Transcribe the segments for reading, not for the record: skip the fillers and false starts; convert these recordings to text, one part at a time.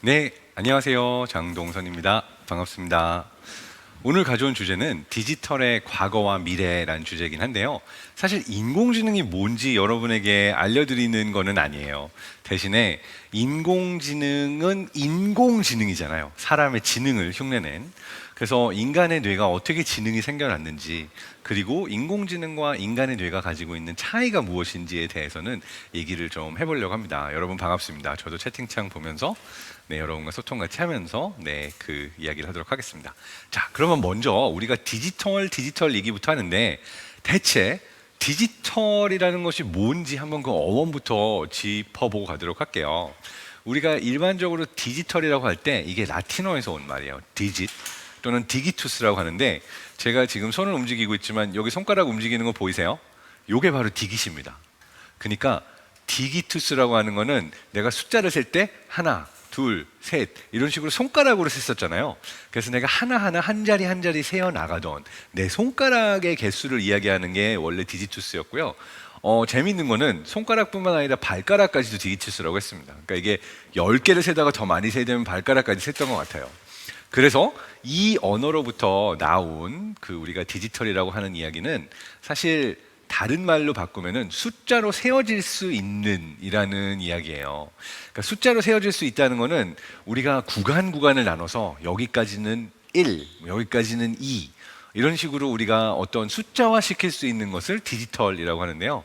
네, 안녕하세요. 장동선입니다. 반갑습니다. 오늘 가져온 주제는 디지털의 과거와 미래라는 주제이긴 한데요. 사실 인공지능이 뭔지 여러분에게 알려드리는 거는 아니에요. 대신에 인공지능은 인공지능이잖아요. 사람의 지능을 흉내낸. 그래서 인간의 뇌가 어떻게 지능이 생겨났는지, 그리고 인공지능과 인간의 뇌가 가지고 있는 차이가 무엇인지에 대해서는 얘기를 좀 해보려고 합니다. 여러분 반갑습니다. 저도 채팅창 보면서 여러분과 소통 같이 하면서 그 이야기를 하도록 하겠습니다. 자, 그러면 먼저 우리가 디지털 얘기부터 하는데, 대체 디지털이라는 것이 뭔지 한번 그 어원부터 짚어보고 가도록 할게요. 우리가 일반적으로 디지털이라고 할 때 이게 라틴어에서 온 말이에요. 디짓 또는 디기투스라고 하는데, 제가 지금 손을 움직이고 있지만 여기 손가락 움직이는 거 보이세요? 요게 바로 디깃입니다. 그러니까 디기투스라고 하는 거는 내가 숫자를 셀 때 하나, 둘, 셋 이런 식으로 손가락으로 셌었잖아요. 그래서 내가 하나하나 한 자리 한 자리 세어 나가던 내 손가락의 개수를 이야기하는 게 원래 디지투스였고요. 재밌는 거는 손가락뿐만 아니라 발가락까지도 디지투스라고 했습니다. 그러니까 이게 10개를 세다가 더 많이 세야 되면 발가락까지 셌던 것 같아요. 그래서 이 언어로부터 나온 그 우리가 디지털이라고 하는 이야기는 사실 다른 말로 바꾸면은 숫자로 세워질 수 있는 이라는 이야기예요. 그러니까 숫자로 세워질 수 있다는 거는 우리가 구간을 나눠서 여기까지는 1, 여기까지는 2 이런 식으로 우리가 어떤 숫자화 시킬 수 있는 것을 디지털이라고 하는데요.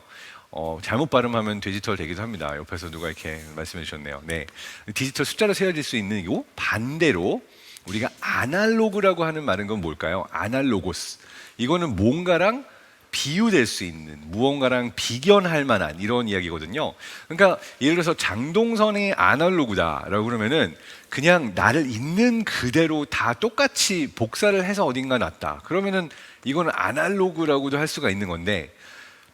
잘못 발음하면 디지털 되기도 합니다. 옆에서 누가 이렇게 말씀해 주셨네요. 네, 디지털 숫자로 세워질 수 있는 요 반대로 우리가 아날로그라고 하는 말은 건 뭘까요? 아날로고스. 이거는 뭔가랑 비유될 수 있는, 무언가랑 비견할 만한 이런 이야기거든요. 그러니까 예를 들어서 장동선이 아날로그다라고 그러면은 그냥 나를 있는 그대로 다 똑같이 복사를 해서 어딘가 놨다. 그러면은 이거는 아날로그라고도 할 수가 있는 건데,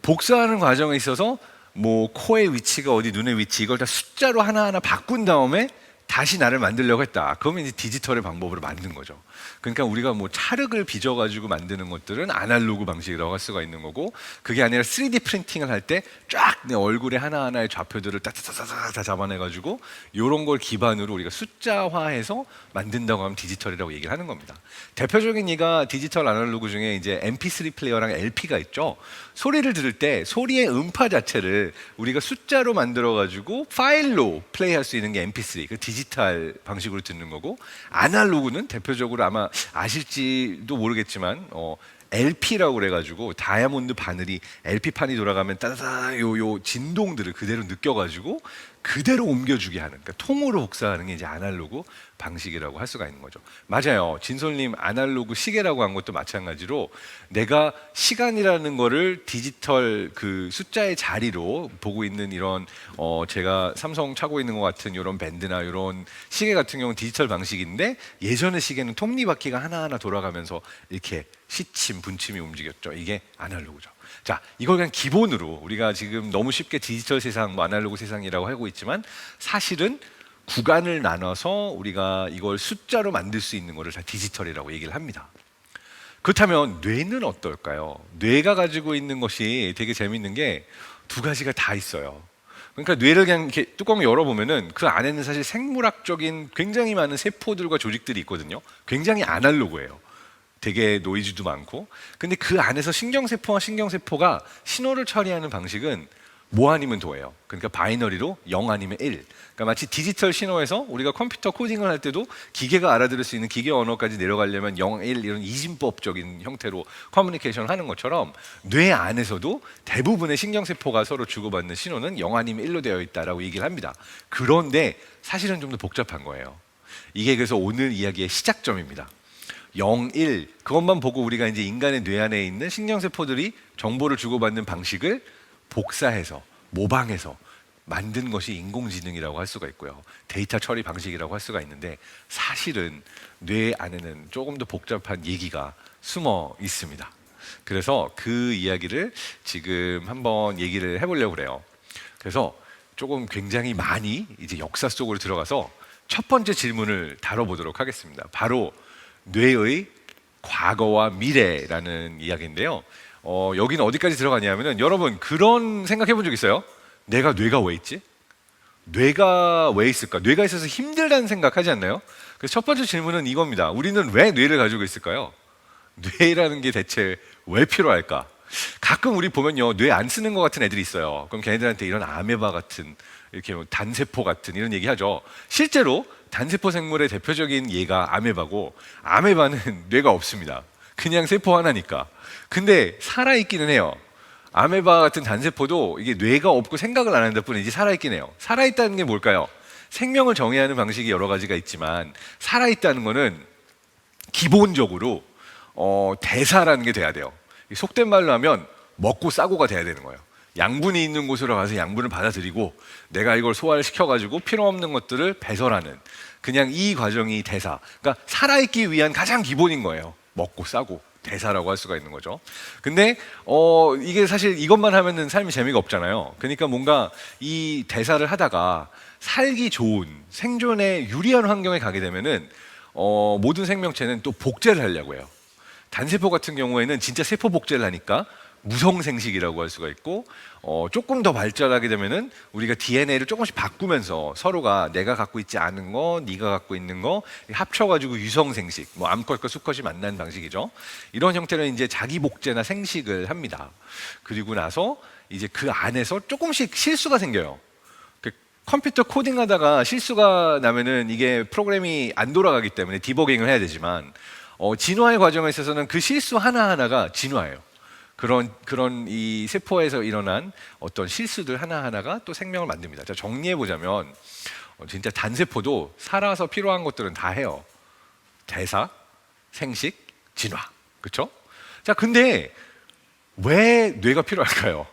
복사하는 과정에 있어서 뭐 코의 위치가 어디, 눈의 위치 이걸 다 숫자로 하나하나 바꾼 다음에 다시 나를 만들려고 했다. 그러면 이제 디지털의 방법으로 만든 거죠. 그러니까 우리가 뭐 찰흙을 빚어가지고 만드는 것들은 아날로그 방식이라고 할 수가 있는 거고, 그게 아니라 3D 프린팅을 할 때 쫙 내 얼굴의 하나하나의 좌표들을 따따따따 다 잡아내가지고 이런 걸 기반으로 우리가 숫자화해서 만든다고 하면 디지털이라고 얘기를 하는 겁니다. 대표적인 예가 디지털 아날로그 중에 이제 MP3 플레이어랑 LP가 있죠. 소리를 들을 때 소리의 음파 자체를 우리가 숫자로 만들어가지고 파일로 플레이할 수 있는 게 MP3, 그 디지털 방식으로 듣는 거고, 아날로그는 대표적으로 아마 아실지도 모르겠지만 LP라고 그래가지고 다이아몬드 바늘이 LP판이 돌아가면 따다다 요 진동들을 그대로 느껴가지고 그대로 옮겨주게 하는, 그러니까 통으로 복사하는 게 이제 아날로그 방식이라고 할 수가 있는 거죠. 맞아요. 진솔님 아날로그 시계라고 한 것도 마찬가지로 내가 시간이라는 거를 디지털 그 숫자의 자리로 보고 있는 이런 제가 삼성 차고 있는 것 같은 이런 밴드나 이런 시계 같은 경우는 디지털 방식인데, 예전의 시계는 톱니바퀴가 하나하나 돌아가면서 이렇게 시침, 분침이 움직였죠. 이게 아날로그죠. 자, 이걸 그냥 기본으로 우리가 지금 너무 쉽게 디지털 세상, 뭐 아날로그 세상이라고 하고 있지만, 사실은 구간을 나눠서 우리가 이걸 숫자로 만들 수 있는 거를 다 디지털이라고 얘기를 합니다. 그렇다면 뇌는 어떨까요? 뇌가 가지고 있는 것이 되게 재밌는 게 두 가지가 다 있어요. 그러니까 뇌를 그냥 이렇게 뚜껑을 열어보면은 그 안에는 사실 생물학적인 굉장히 많은 세포들과 조직들이 있거든요. 굉장히 아날로그예요. 되게 노이즈도 많고. 근데 그 안에서 신경세포와 신경세포가 신호를 처리하는 방식은 뭐 아니면 도예요. 그러니까 바이너리로 0 아니면 1. 그러니까 마치 디지털 신호에서 우리가 컴퓨터 코딩을 할 때도 기계가 알아들을 수 있는 기계 언어까지 내려가려면 0, 1 이런 이진법적인 형태로 커뮤니케이션을 하는 것처럼, 뇌 안에서도 대부분의 신경세포가 서로 주고받는 신호는 0 아니면 1로 되어 있다라고 얘기를 합니다. 그런데 사실은 좀 더 복잡한 거예요. 이게 그래서 오늘 이야기의 시작점입니다. 0, 1 그것만 보고 우리가 이제 인간의 뇌 안에 있는 신경세포들이 정보를 주고받는 방식을 복사해서 모방해서 만든 것이 인공지능이라고 할 수가 있고요. 데이터 처리 방식이라고 할 수가 있는데, 사실은 뇌 안에는 조금 더 복잡한 얘기가 숨어 있습니다. 그래서 그 이야기를 지금 한번 얘기를 해보려고 그래요. 그래서 조금 굉장히 많이 이제 역사 속으로 들어가서 첫 번째 질문을 다뤄보도록 하겠습니다. 바로 뇌의 과거와 미래라는 이야기인데요. 여기는 어디까지 들어가냐면은, 여러분 그런 생각해 본 적 있어요? 내가 뇌가 왜 있지? 뇌가 왜 있을까? 뇌가 있어서 힘들다는 생각하지 않나요? 그래서 첫 번째 질문은 이겁니다. 우리는 왜 뇌를 가지고 있을까요? 뇌라는 게 대체 왜 필요할까? 가끔 우리 보면요, 뇌 안 쓰는 것 같은 애들이 있어요. 그럼 걔네들한테 이런 아메바 같은, 이렇게 뭐 단세포 같은 이런 얘기 하죠. 실제로 단세포 생물의 대표적인 예가 아메바고, 아메바는 뇌가 없습니다. 그냥 세포 하나니까. 근데 살아있기는 해요. 아메바 같은 단세포도 이게 뇌가 없고 생각을 안 하는 뿐이지 살아있긴 해요. 살아있다는 게 뭘까요? 생명을 정의하는 방식이 여러 가지가 있지만, 살아있다는 거는 기본적으로 대사라는 게 돼야 돼요. 속된 말로 하면 먹고 싸고가 돼야 되는 거예요. 양분이 있는 곳으로 가서 양분을 받아들이고, 내가 이걸 소화를 시켜가지고 필요 없는 것들을 배설하는, 그냥 이 과정이 대사. 그러니까 살아있기 위한 가장 기본인 거예요. 먹고 싸고 대사라고 할 수가 있는 거죠. 근데 이게 사실 이것만 하면은 삶이 재미가 없잖아요. 그러니까 뭔가 이 대사를 하다가 살기 좋은, 생존에 유리한 환경에 가게 되면은 모든 생명체는 또 복제를 하려고 해요. 단세포 같은 경우에는 진짜 세포 복제를 하니까 무성생식이라고 할 수가 있고, 조금 더 발전하게 되면은 우리가 DNA를 조금씩 바꾸면서 서로가 내가 갖고 있지 않은 거, 네가 갖고 있는 거 합쳐가지고 유성생식, 뭐 암컷과 수컷이 만나는 방식이죠. 이런 형태는 이제 자기 복제나 생식을 합니다. 그리고 나서 이제 그 안에서 조금씩 실수가 생겨요. 컴퓨터 코딩하다가 실수가 나면은 이게 프로그램이 안 돌아가기 때문에 디버깅을 해야 되지만, 진화의 과정에 있어서는 그 실수 하나하나가 진화예요. 그런 이 세포에서 일어난 어떤 실수들 하나하나가 또 생명을 만듭니다. 자, 정리해 보자면 진짜 단세포도 살아서 필요한 것들은 다 해요. 대사, 생식, 진화. 그렇죠? 자, 근데 왜 뇌가 필요할까요?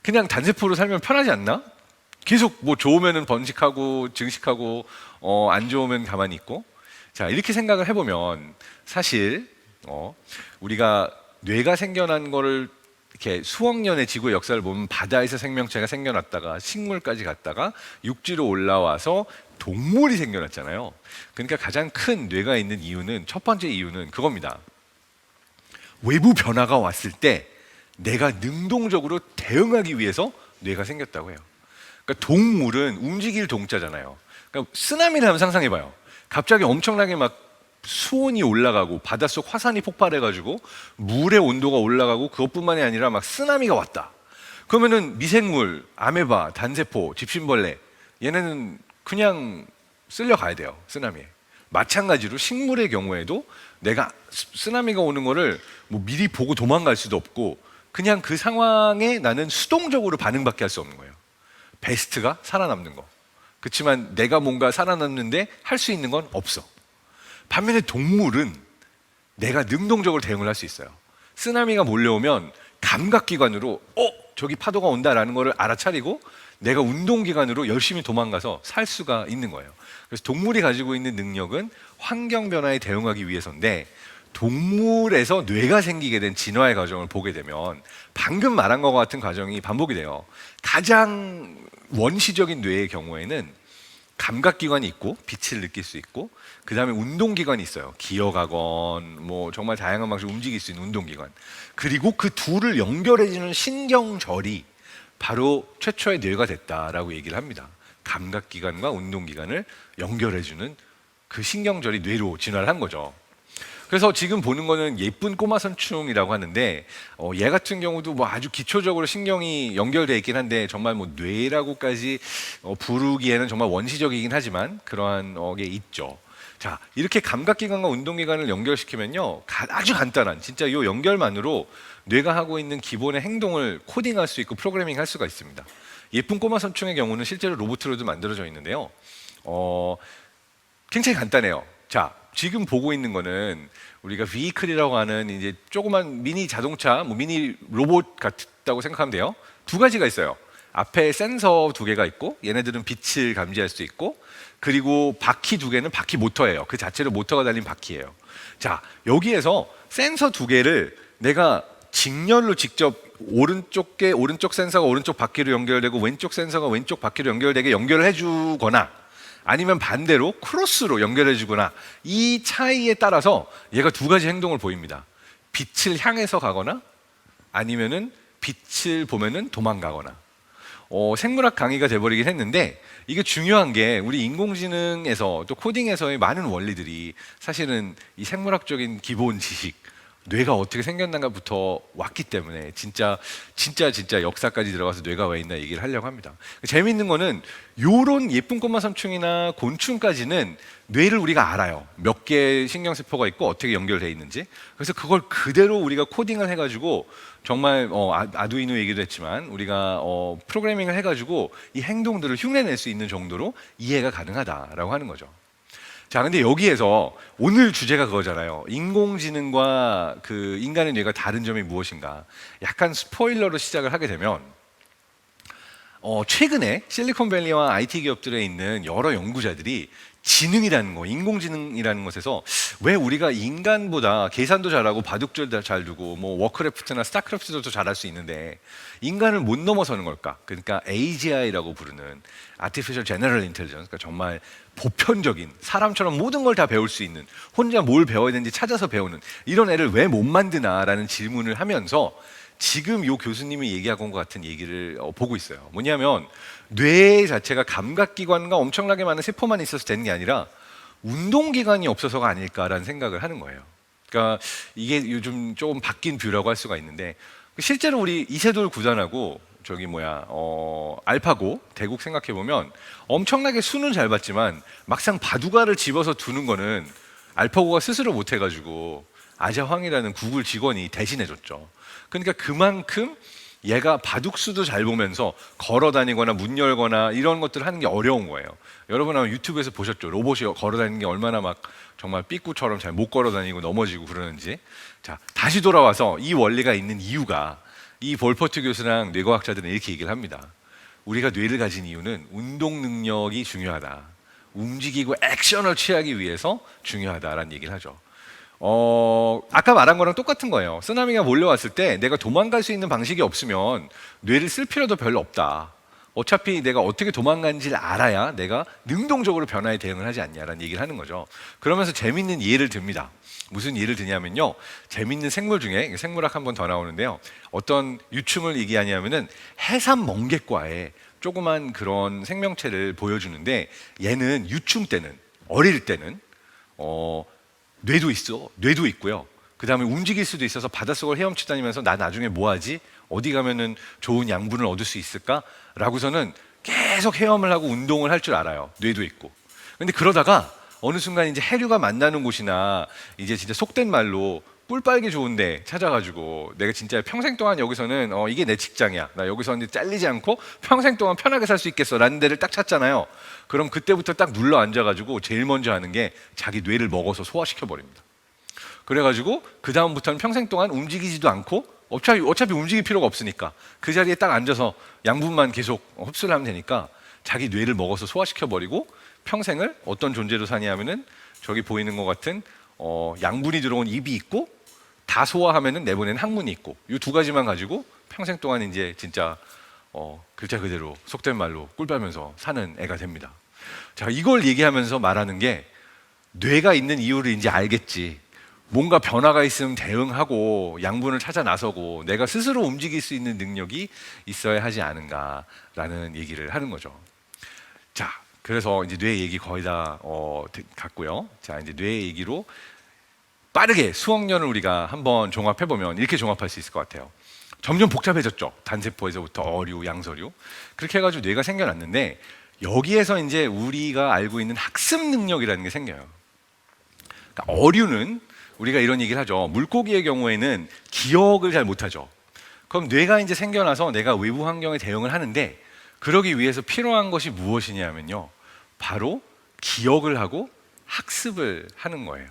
그냥 단세포로 살면 편하지 않나? 계속 뭐 좋으면은 번식하고 증식하고, 안 좋으면 가만히 있고. 자, 이렇게 생각을 해보면 사실 우리가 뇌가 생겨난 거를 이렇게 수억 년의 지구의 역사를 보면, 바다에서 생명체가 생겨났다가 식물까지 갔다가 육지로 올라와서 동물이 생겨났잖아요. 그러니까 가장 큰 뇌가 있는 이유는, 첫 번째 이유는 그겁니다. 외부 변화가 왔을 때 내가 능동적으로 대응하기 위해서 뇌가 생겼다고 해요. 그러니까 동물은 움직일 동자잖아요. 그러니까 쓰나미를 한번 상상해봐요. 갑자기 엄청나게 막 수온이 올라가고 바닷속 화산이 폭발해가지고 물의 온도가 올라가고, 그것뿐만이 아니라 막 쓰나미가 왔다. 그러면은 미생물, 아메바, 단세포, 집신벌레, 얘네는 그냥 쓸려가야 돼요, 쓰나미에. 마찬가지로 식물의 경우에도 내가 쓰나미가 오는 거를 뭐 미리 보고 도망갈 수도 없고, 그냥 그 상황에 나는 수동적으로 반응밖에 할 수 없는 거예요. 베스트가 살아남는 거. 그렇지만 내가 뭔가 살아남는데 할 수 있는 건 없어. 반면에 동물은 내가 능동적으로 대응을 할 수 있어요. 쓰나미가 몰려오면 감각기관으로 저기 파도가 온다라는 거를 알아차리고, 내가 운동기관으로 열심히 도망가서 살 수가 있는 거예요. 그래서 동물이 가지고 있는 능력은 환경 변화에 대응하기 위해서인데, 동물에서 뇌가 생기게 된 진화의 과정을 보게 되면 방금 말한 것과 같은 과정이 반복이 돼요. 가장 원시적인 뇌의 경우에는 감각기관이 있고 빛을 느낄 수 있고, 그 다음에 운동기관이 있어요. 기어가건 뭐 정말 다양한 방식으로 움직일 수 있는 운동기관, 그리고 그 둘을 연결해주는 신경절이 바로 최초의 뇌가 됐다라고 얘기를 합니다. 감각기관과 운동기관을 연결해주는 그 신경절이 뇌로 진화를 한 거죠. 그래서 지금 보는 거는 예쁜 꼬마 선충이라고 하는데, 얘 같은 경우도 뭐 아주 기초적으로 신경이 연결되어 있긴 한데, 정말 뭐 뇌라고까지 부르기에는 정말 원시적이긴 하지만 그러한 게 있죠. 자, 이렇게 감각기관과 운동기관을 연결시키면요, 아주 간단한, 진짜 이 연결만으로 뇌가 하고 있는 기본의 행동을 코딩할 수 있고 프로그래밍 할 수가 있습니다. 예쁜 꼬마 선충의 경우는 실제로 로봇으로도 만들어져 있는데요, 굉장히 간단해요. 자, 지금 보고 있는 거는 우리가 비클이라고 하는 이제 조그만 미니 자동차, 뭐 미니 로봇 같다고 생각하면 돼요. 두 가지가 있어요. 앞에 센서 두 개가 있고, 얘네들은 빛을 감지할 수 있고, 그리고 바퀴 두 개는 바퀴 모터예요. 그 자체로 모터가 달린 바퀴예요. 자, 여기에서 센서 두 개를 내가 직렬로 직접 오른쪽 센서가 오른쪽 바퀴로 연결되고 왼쪽 센서가 왼쪽 바퀴로 연결되게 연결을 해주거나, 아니면 반대로 크로스로 연결해 주거나, 이 차이에 따라서 얘가 두 가지 행동을 보입니다. 빛을 향해서 가거나, 아니면은 빛을 보면은 도망가거나. 생물학 강의가 돼버리긴 했는데, 이게 중요한 게 우리 인공지능에서 또 코딩에서의 많은 원리들이 사실은 이 생물학적인 기본 지식, 뇌가 어떻게 생겼는가부터 왔기 때문에 진짜 역사까지 들어가서 뇌가 왜 있나 얘기를 하려고 합니다. 재미있는 거는 요런 예쁜 꼬마 삼충이나 곤충까지는 뇌를 우리가 알아요. 몇 개 신경세포가 있고 어떻게 연결되어 있는지. 그래서 그걸 그대로 우리가 코딩을 해가지고 정말 아두이노 얘기도 했지만 우리가 프로그래밍을 해가지고 이 행동들을 흉내낼 수 있는 정도로 이해가 가능하다라고 하는 거죠. 자, 근데 여기에서 오늘 주제가 그거잖아요. 인공지능과 그 인간의 뇌가 다른 점이 무엇인가? 약간 스포일러로 시작을 하게 되면 최근에 실리콘밸리와 IT 기업들에 있는 여러 연구자들이 지능이라는 거, 인공지능이라는 것에서 왜 우리가 인간보다 계산도 잘하고 바둑질도 잘 두고 뭐 워크래프트나 스타크래프트도 잘할 수 있는데 인간을 못 넘어서는 걸까? 그러니까 AGI라고 부르는 Artificial General Intelligence, 그러니까 정말 보편적인 사람처럼 모든 걸 다 배울 수 있는, 혼자 뭘 배워야 되는지 찾아서 배우는 이런 애를 왜 못 만드나라는 질문을 하면서 지금 요 교수님이 얘기하고 온 것 같은 얘기를 보고 있어요. 뭐냐면 뇌 자체가 감각기관과 엄청나게 많은 세포만 있어서 되는 게 아니라 운동기관이 없어서가 아닐까라는 생각을 하는 거예요. 그러니까 이게 요즘 조금 바뀐 뷰라고 할 수가 있는데, 실제로 우리 이세돌 구단하고 알파고 대국 생각해 보면 엄청나게 수는 잘 봤지만 막상 바둑알을 집어서 두는 거는 알파고가 스스로 못 해가지고 아자황이라는 구글 직원이 대신해 줬죠. 그러니까 그만큼 얘가 바둑수도 잘 보면서 걸어 다니거나 문 열거나 이런 것들을 하는 게 어려운 거예요. 여러분 아마 유튜브에서 보셨죠? 로봇이 걸어 다니는 게 얼마나 막 정말 삐꾸처럼 잘 못 걸어 다니고 넘어지고 그러는지. 자, 다시 돌아와서 이 원리가 있는 이유가, 이 볼퍼트 교수랑 뇌과학자들은 이렇게 얘기를 합니다. 우리가 뇌를 가진 이유는 운동 능력이 중요하다. 움직이고 액션을 취하기 위해서 중요하다라는 얘기를 하죠. 아까 말한 거랑 똑같은 거예요. 쓰나미가 몰려왔을 때 내가 도망갈 수 있는 방식이 없으면 뇌를 쓸 필요도 별로 없다. 어차피 내가 어떻게 도망가는지를 알아야 내가 능동적으로 변화에 대응을 하지 않냐라는 얘기를 하는 거죠. 그러면서 재밌는 예를 듭니다. 무슨 예를 드냐면요, 재밌는 생물 중에, 생물학 한 번 더 나오는데요, 어떤 유충을 얘기하냐면은 해삼 멍게과에 조그만 그런 생명체를 보여주는데, 얘는 유충 때는, 어릴 때는 뇌도 있고요. 그 다음에 움직일 수도 있어서 바닷속을 헤엄치 다니면서 나 나중에 뭐하지? 어디 가면은 좋은 양분을 얻을 수 있을까? 라고서는 계속 헤엄을 하고 운동을 할 줄 알아요. 뇌도 있고. 근데 그러다가 어느 순간 이제 해류가 만나는 곳이나 이제 진짜 속된 말로 꿀 빨기 좋은데 찾아가지고 내가 진짜 평생 동안 여기서는 이게 내 직장이야. 나 여기서는 잘리지 않고 평생 동안 편하게 살 수 있겠어. 라는 데를 딱 찾잖아요. 그럼 그때부터 딱 눌러 앉아가지고 제일 먼저 하는 게 자기 뇌를 먹어서 소화시켜 버립니다. 그래가지고 그 다음부터는 평생 동안 움직이지도 않고 어차피 움직일 필요가 없으니까 그 자리에 딱 앉아서 양분만 계속 흡수를 하면 되니까 자기 뇌를 먹어서 소화시켜 버리고 평생을 어떤 존재로 사냐면은 저기 보이는 것 같은 양분이 들어온 입이 있고 다 소화하면은 내보내는 항문이 있고 이 두 가지만 가지고 평생 동안 이제 진짜 글자 그대로 속된 말로 꿀 빨면서 사는 애가 됩니다. 자, 이걸 얘기하면서 말하는 게 뇌가 있는 이유를 이제 알겠지. 뭔가 변화가 있으면 대응하고 양분을 찾아 나서고 내가 스스로 움직일 수 있는 능력이 있어야 하지 않은가라는 얘기를 하는 거죠. 자, 그래서 이제 뇌 얘기 거의 다 갔고요. 자, 이제 뇌 얘기로 빠르게 수억 년을 우리가 한번 종합해 보면 이렇게 종합할 수 있을 것 같아요. 점점 복잡해졌죠. 단세포에서부터 어류, 양서류. 그렇게 해가지고 뇌가 생겨났는데 여기에서 이제 우리가 알고 있는 학습 능력이라는 게 생겨요. 그러니까 어류는 우리가 이런 얘기를 하죠. 물고기의 경우에는 기억을 잘 못하죠. 그럼 뇌가 이제 생겨나서 내가 외부 환경에 대응을 하는데 그러기 위해서 필요한 것이 무엇이냐면요, 바로 기억을 하고 학습을 하는 거예요.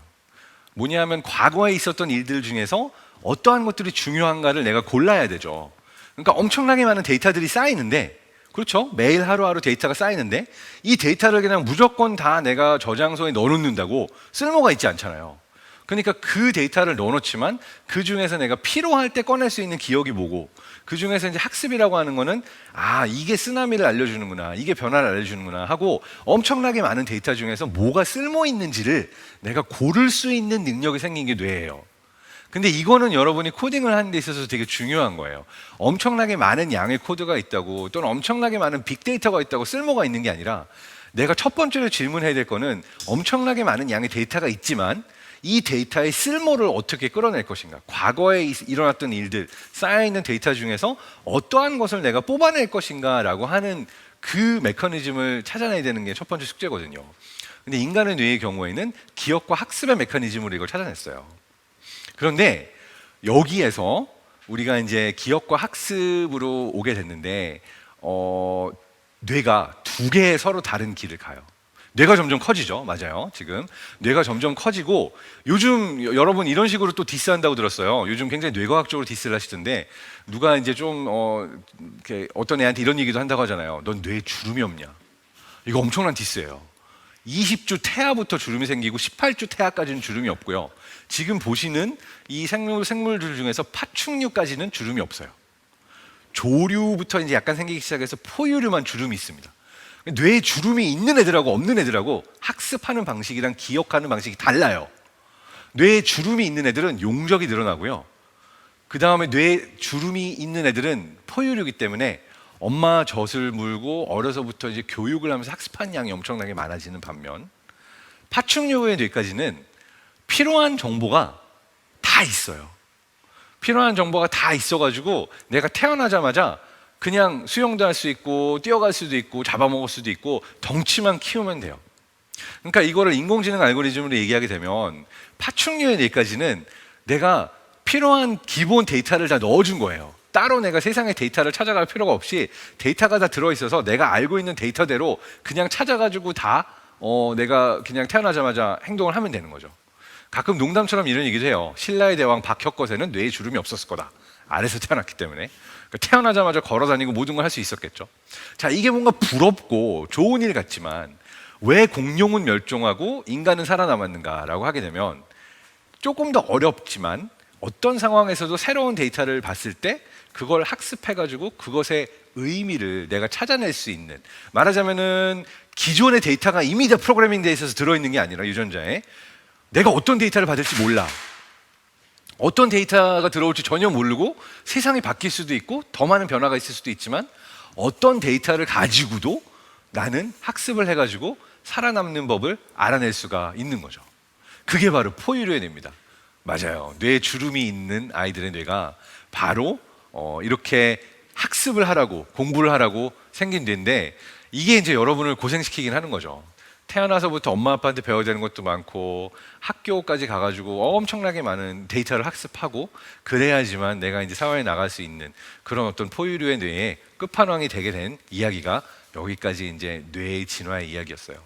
뭐냐면 과거에 있었던 일들 중에서 어떠한 것들이 중요한가를 내가 골라야 되죠. 그러니까 엄청나게 많은 데이터들이 쌓이는데, 그렇죠? 매일 하루하루 데이터가 쌓이는데 이 데이터를 그냥 무조건 다 내가 저장소에 넣어놓는다고 쓸모가 있지 않잖아요. 그러니까 그 데이터를 넣어놓지만 그 중에서 내가 필요할 때 꺼낼 수 있는 기억이 뭐고, 그 중에서 이제 학습이라고 하는 거는 이게 쓰나미를 알려주는구나, 이게 변화를 알려주는구나 하고 엄청나게 많은 데이터 중에서 뭐가 쓸모 있는지를 내가 고를 수 있는 능력이 생긴 게 뇌예요. 근데 이거는 여러분이 코딩을 하는 데 있어서 되게 중요한 거예요. 엄청나게 많은 양의 코드가 있다고 또는 엄청나게 많은 빅데이터가 있다고 쓸모가 있는 게 아니라 내가 첫 번째로 질문해야 될 거는 엄청나게 많은 양의 데이터가 있지만 이 데이터의 쓸모를 어떻게 끌어낼 것인가. 과거에 일어났던 일들, 쌓여있는 데이터 중에서 어떠한 것을 내가 뽑아낼 것인가 라고 하는 그 메커니즘을 찾아내야 되는 게 첫 번째 숙제거든요. 근데 인간의 뇌의 경우에는 기억과 학습의 메커니즘으로 이걸 찾아냈어요. 그런데 여기에서 우리가 이제 기억과 학습으로 오게 됐는데 뇌가 두 개의 서로 다른 길을 가요. 뇌가 점점 커지죠. 맞아요. 지금 뇌가 점점 커지고 요즘 여러분 이런 식으로 또 디스한다고 들었어요. 요즘 굉장히 뇌과학적으로 디스를 하시던데 누가 이제 좀 이렇게 어떤 애한테 이런 얘기도 한다고 하잖아요. 넌 뇌에 주름이 없냐? 이거 엄청난 디스예요. 20주 태아부터 주름이 생기고 18주 태아까지는 주름이 없고요. 지금 보시는 이 생물들 중에서 파충류까지는 주름이 없어요. 조류부터 이제 약간 생기기 시작해서 포유류만 주름이 있습니다. 뇌에 주름이 있는 애들하고 없는 애들하고 학습하는 방식이랑 기억하는 방식이 달라요. 뇌에 주름이 있는 애들은 용적이 늘어나고요. 그 다음에 뇌에 주름이 있는 애들은 포유류이기 때문에 엄마 젖을 물고 어려서부터 이제 교육을 하면서 학습한 양이 엄청나게 많아지는 반면 파충류의 뇌까지는 필요한 정보가 다 있어요. 필요한 정보가 다 있어가지고 내가 태어나자마자 그냥 수영도 할 수 있고 뛰어갈 수도 있고 잡아먹을 수도 있고 덩치만 키우면 돼요. 그러니까 이거를 인공지능 알고리즘으로 얘기하게 되면 파충류의 뇌까지는 내가 필요한 기본 데이터를 다 넣어준 거예요. 따로 내가 세상의 데이터를 찾아갈 필요가 없이 데이터가 다 들어있어서 내가 알고 있는 데이터대로 그냥 찾아가지고 다 내가 그냥 태어나자마자 행동을 하면 되는 거죠. 가끔 농담처럼 이런 얘기도 해요. 신라의 대왕 박혁거세는 뇌에 주름이 없었을 거다. 아래서 태어났기 때문에. 그러니까 태어나자마자 걸어다니고 모든 걸 할 수 있었겠죠. 자, 이게 뭔가 부럽고 좋은 일 같지만 왜 공룡은 멸종하고 인간은 살아남았는가라고 하게 되면 조금 더 어렵지만 어떤 상황에서도 새로운 데이터를 봤을 때 그걸 학습해가지고 그것의 의미를 내가 찾아낼 수 있는, 말하자면은 기존의 데이터가 이미 다 프로그래밍 돼 있어서 들어있는 게 아니라 유전자에 내가 어떤 데이터를 받을지 몰라. 어떤 데이터가 들어올지 전혀 모르고 세상이 바뀔 수도 있고 더 많은 변화가 있을 수도 있지만 어떤 데이터를 가지고도 나는 학습을 해가지고 살아남는 법을 알아낼 수가 있는 거죠. 그게 바로 포유류의 뇌입니다. 맞아요. 뇌에 주름이 있는 아이들의 뇌가 바로 이렇게 학습을 하라고, 공부를 하라고 생긴 뇌인데 이게 이제 여러분을 고생시키긴 하는 거죠. 태어나서부터 엄마 아빠한테 배워야 되는 것도 많고 학교까지 가가지고 엄청나게 많은 데이터를 학습하고 그래야지만 내가 이제 사회에 나갈 수 있는 그런 어떤 포유류의 뇌의 끝판왕이 되게 된 이야기가 여기까지 이제 뇌의 진화의 이야기였어요.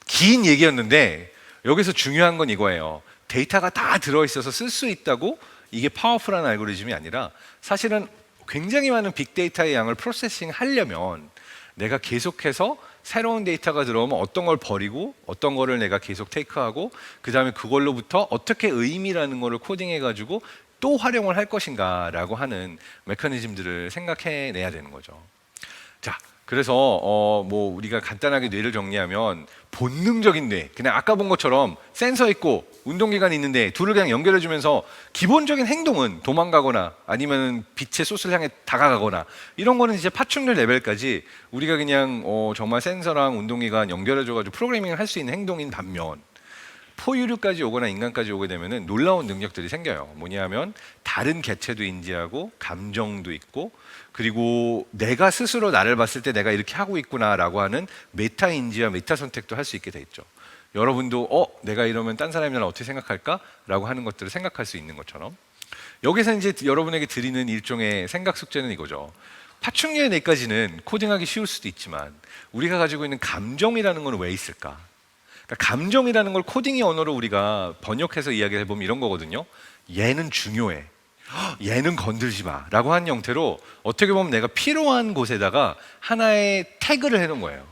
긴 얘기였는데 여기서 중요한 건 이거예요. 데이터가 다 들어있어서 쓸 수 있다고 이게 파워풀한 알고리즘이 아니라 사실은 굉장히 많은 빅데이터의 양을 프로세싱 하려면 내가 계속해서 새로운 데이터가 들어오면 어떤 걸 버리고 어떤 거를 내가 계속 테이크하고 그 다음에 그걸로부터 어떻게 의미라는 거를 코딩해가지고 또 활용을 할 것인가 라고 하는 메커니즘들을 생각해내야 되는 거죠. 자, 그래서 뭐 우리가 간단하게 뇌를 정리하면 본능적인 뇌, 그냥 아까 본 것처럼 센서 있고 운동기관이 있는데 둘을 그냥 연결해주면서 기본적인 행동은 도망가거나 아니면 빛의 소스를 향해 다가가거나 이런 거는 이제 파충류 레벨까지 우리가 그냥 정말 센서랑 운동기관 연결해줘가지고 프로그래밍을 할 수 있는 행동인 반면 포유류까지 오거나 인간까지 오게 되면은 놀라운 능력들이 생겨요. 뭐냐면 다른 개체도 인지하고 감정도 있고 그리고 내가 스스로 나를 봤을 때 내가 이렇게 하고 있구나라고 하는 메타 인지와 메타 선택도 할 수 있게 돼 있죠. 여러분도 내가 이러면 딴 사람이 나를 어떻게 생각할까라고 하는 것들을 생각할 수 있는 것처럼 여기서 이제 여러분에게 드리는 일종의 생각 숙제는 이거죠. 파충류의 뇌까지는 코딩하기 쉬울 수도 있지만 우리가 가지고 있는 감정이라는 건 왜 있을까? 그러니까 감정이라는 걸 코딩의 언어로 우리가 번역해서 이야기를 해보면 이런 거거든요. 얘는 중요해. 얘는 건들지 마 라고 하는 형태로 어떻게 보면 내가 필요한 곳에다가 하나의 태그를 해놓은 거예요.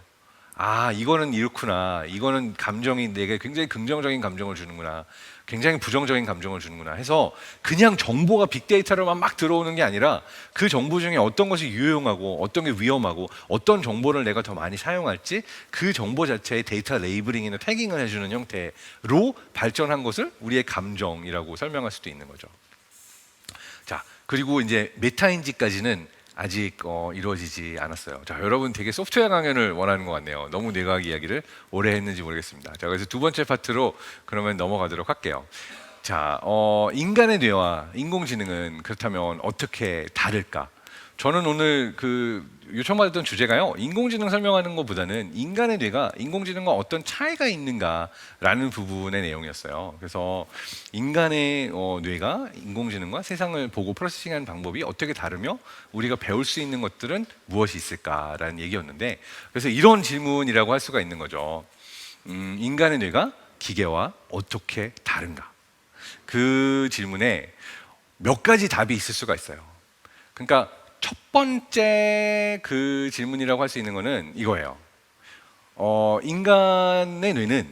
아, 이거는 이렇구나. 이거는 감정이 내게 굉장히 긍정적인 감정을 주는구나. 굉장히 부정적인 감정을 주는구나 해서 그냥 정보가 빅데이터로만 막 들어오는 게 아니라 그 정보 중에 어떤 것이 유용하고 어떤 게 위험하고 어떤 정보를 내가 더 많이 사용할지 그 정보 자체의 데이터 레이블링이나 태깅을 해주는 형태로 발전한 것을 우리의 감정이라고 설명할 수도 있는 거죠. 자, 그리고 이제 메타인지까지는 아직 이루어지지 않았어요. 자, 여러분 되게 소프트웨어 강연을 원하는 것 같네요. 너무 뇌과학 이야기를 오래 했는지 모르겠습니다. 자, 그래서 두 번째 파트로 그러면 넘어가도록 할게요. 자, 인간의 뇌와 인공지능은 그렇다면 어떻게 다를까? 저는 오늘 요청받았던 주제가요, 인공지능 설명하는 것보다는 인간의 뇌가 인공지능과 어떤 차이가 있는가라는 부분의 내용이었어요. 그래서 인간의 뇌가 인공지능과 세상을 보고 프로세싱하는 방법이 어떻게 다르며 우리가 배울 수 있는 것들은 무엇이 있을까라는 얘기였는데, 그래서 이런 질문이라고 할 수가 있는 거죠. 인간의 뇌가 기계와 어떻게 다른가? 그 질문에 몇 가지 답이 있을 수가 있어요. 그러니까 첫 번째 그 질문이라고 할 수 있는 거는 이거예요. 인간의 뇌는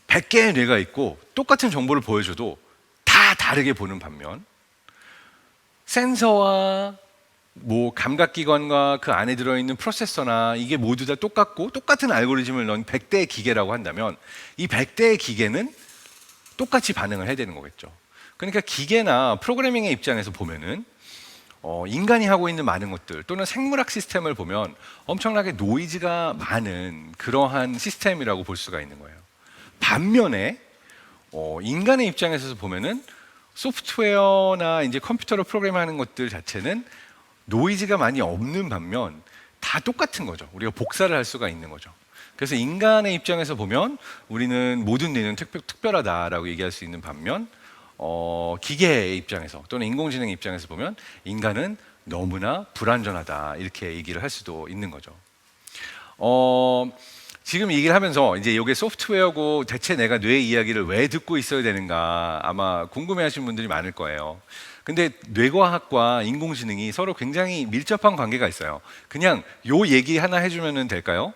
100개의 뇌가 있고 똑같은 정보를 보여줘도 다 다르게 보는 반면, 센서와 감각기관과 그 안에 들어있는 프로세서나 이게 모두 다 똑같고 똑같은 알고리즘을 넣은 100대의 기계라고 한다면 이 100대의 기계는 똑같이 반응을 해야 되는 거겠죠. 그러니까 기계나 프로그래밍의 입장에서 보면은 인간이 하고 있는 많은 것들 또는 생물학 시스템을 보면 엄청나게 노이즈가 많은 그러한 시스템이라고 볼 수가 있는 거예요. 반면에 인간의 입장에서 보면은 소프트웨어나 이제 컴퓨터로 프로그램하는 것들 자체는 노이즈가 많이 없는 반면 다 똑같은 거죠. 우리가 복사를 할 수가 있는 거죠. 그래서 인간의 입장에서 보면 우리는 모든 뇌는 특별하다라고 얘기할 수 있는 반면, 기계의 입장에서 또는 인공지능의 입장에서 보면 인간은 너무나 불완전하다 이렇게 얘기를 할 수도 있는 거죠. 지금 얘기를 하면서 이제 이게 소프트웨어고 대체 내가 뇌 이야기를 왜 듣고 있어야 되는가 아마 궁금해하시는 분들이 많을 거예요. 근데 뇌과학과 인공지능이 서로 굉장히 밀접한 관계가 있어요. 그냥 요 얘기 하나 해주면 될까요?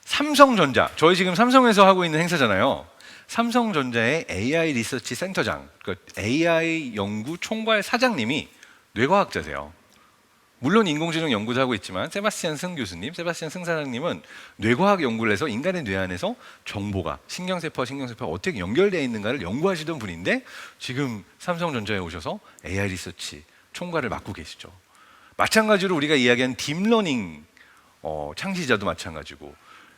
삼성전자, 저희 지금 삼성에서 하고 있는 행사잖아요. 삼성전자의 AI 리서치 센터장, AI 연구 총괄 사장님이 뇌과학자세요. 물론 인공지능 연구도 하고 있지만 세바스찬 승 사장님은 뇌과학 연구를 해서 인간의 뇌 안에서 정보가 신경세포와 어떻게 연결되어 있는가를 연구하시던 분인데 지금 삼성전자에 오셔서 AI 리서치 총괄을 맡고 계시죠. 마찬가지로 우리가 이야기한 딥러닝 창시자도 마찬가지고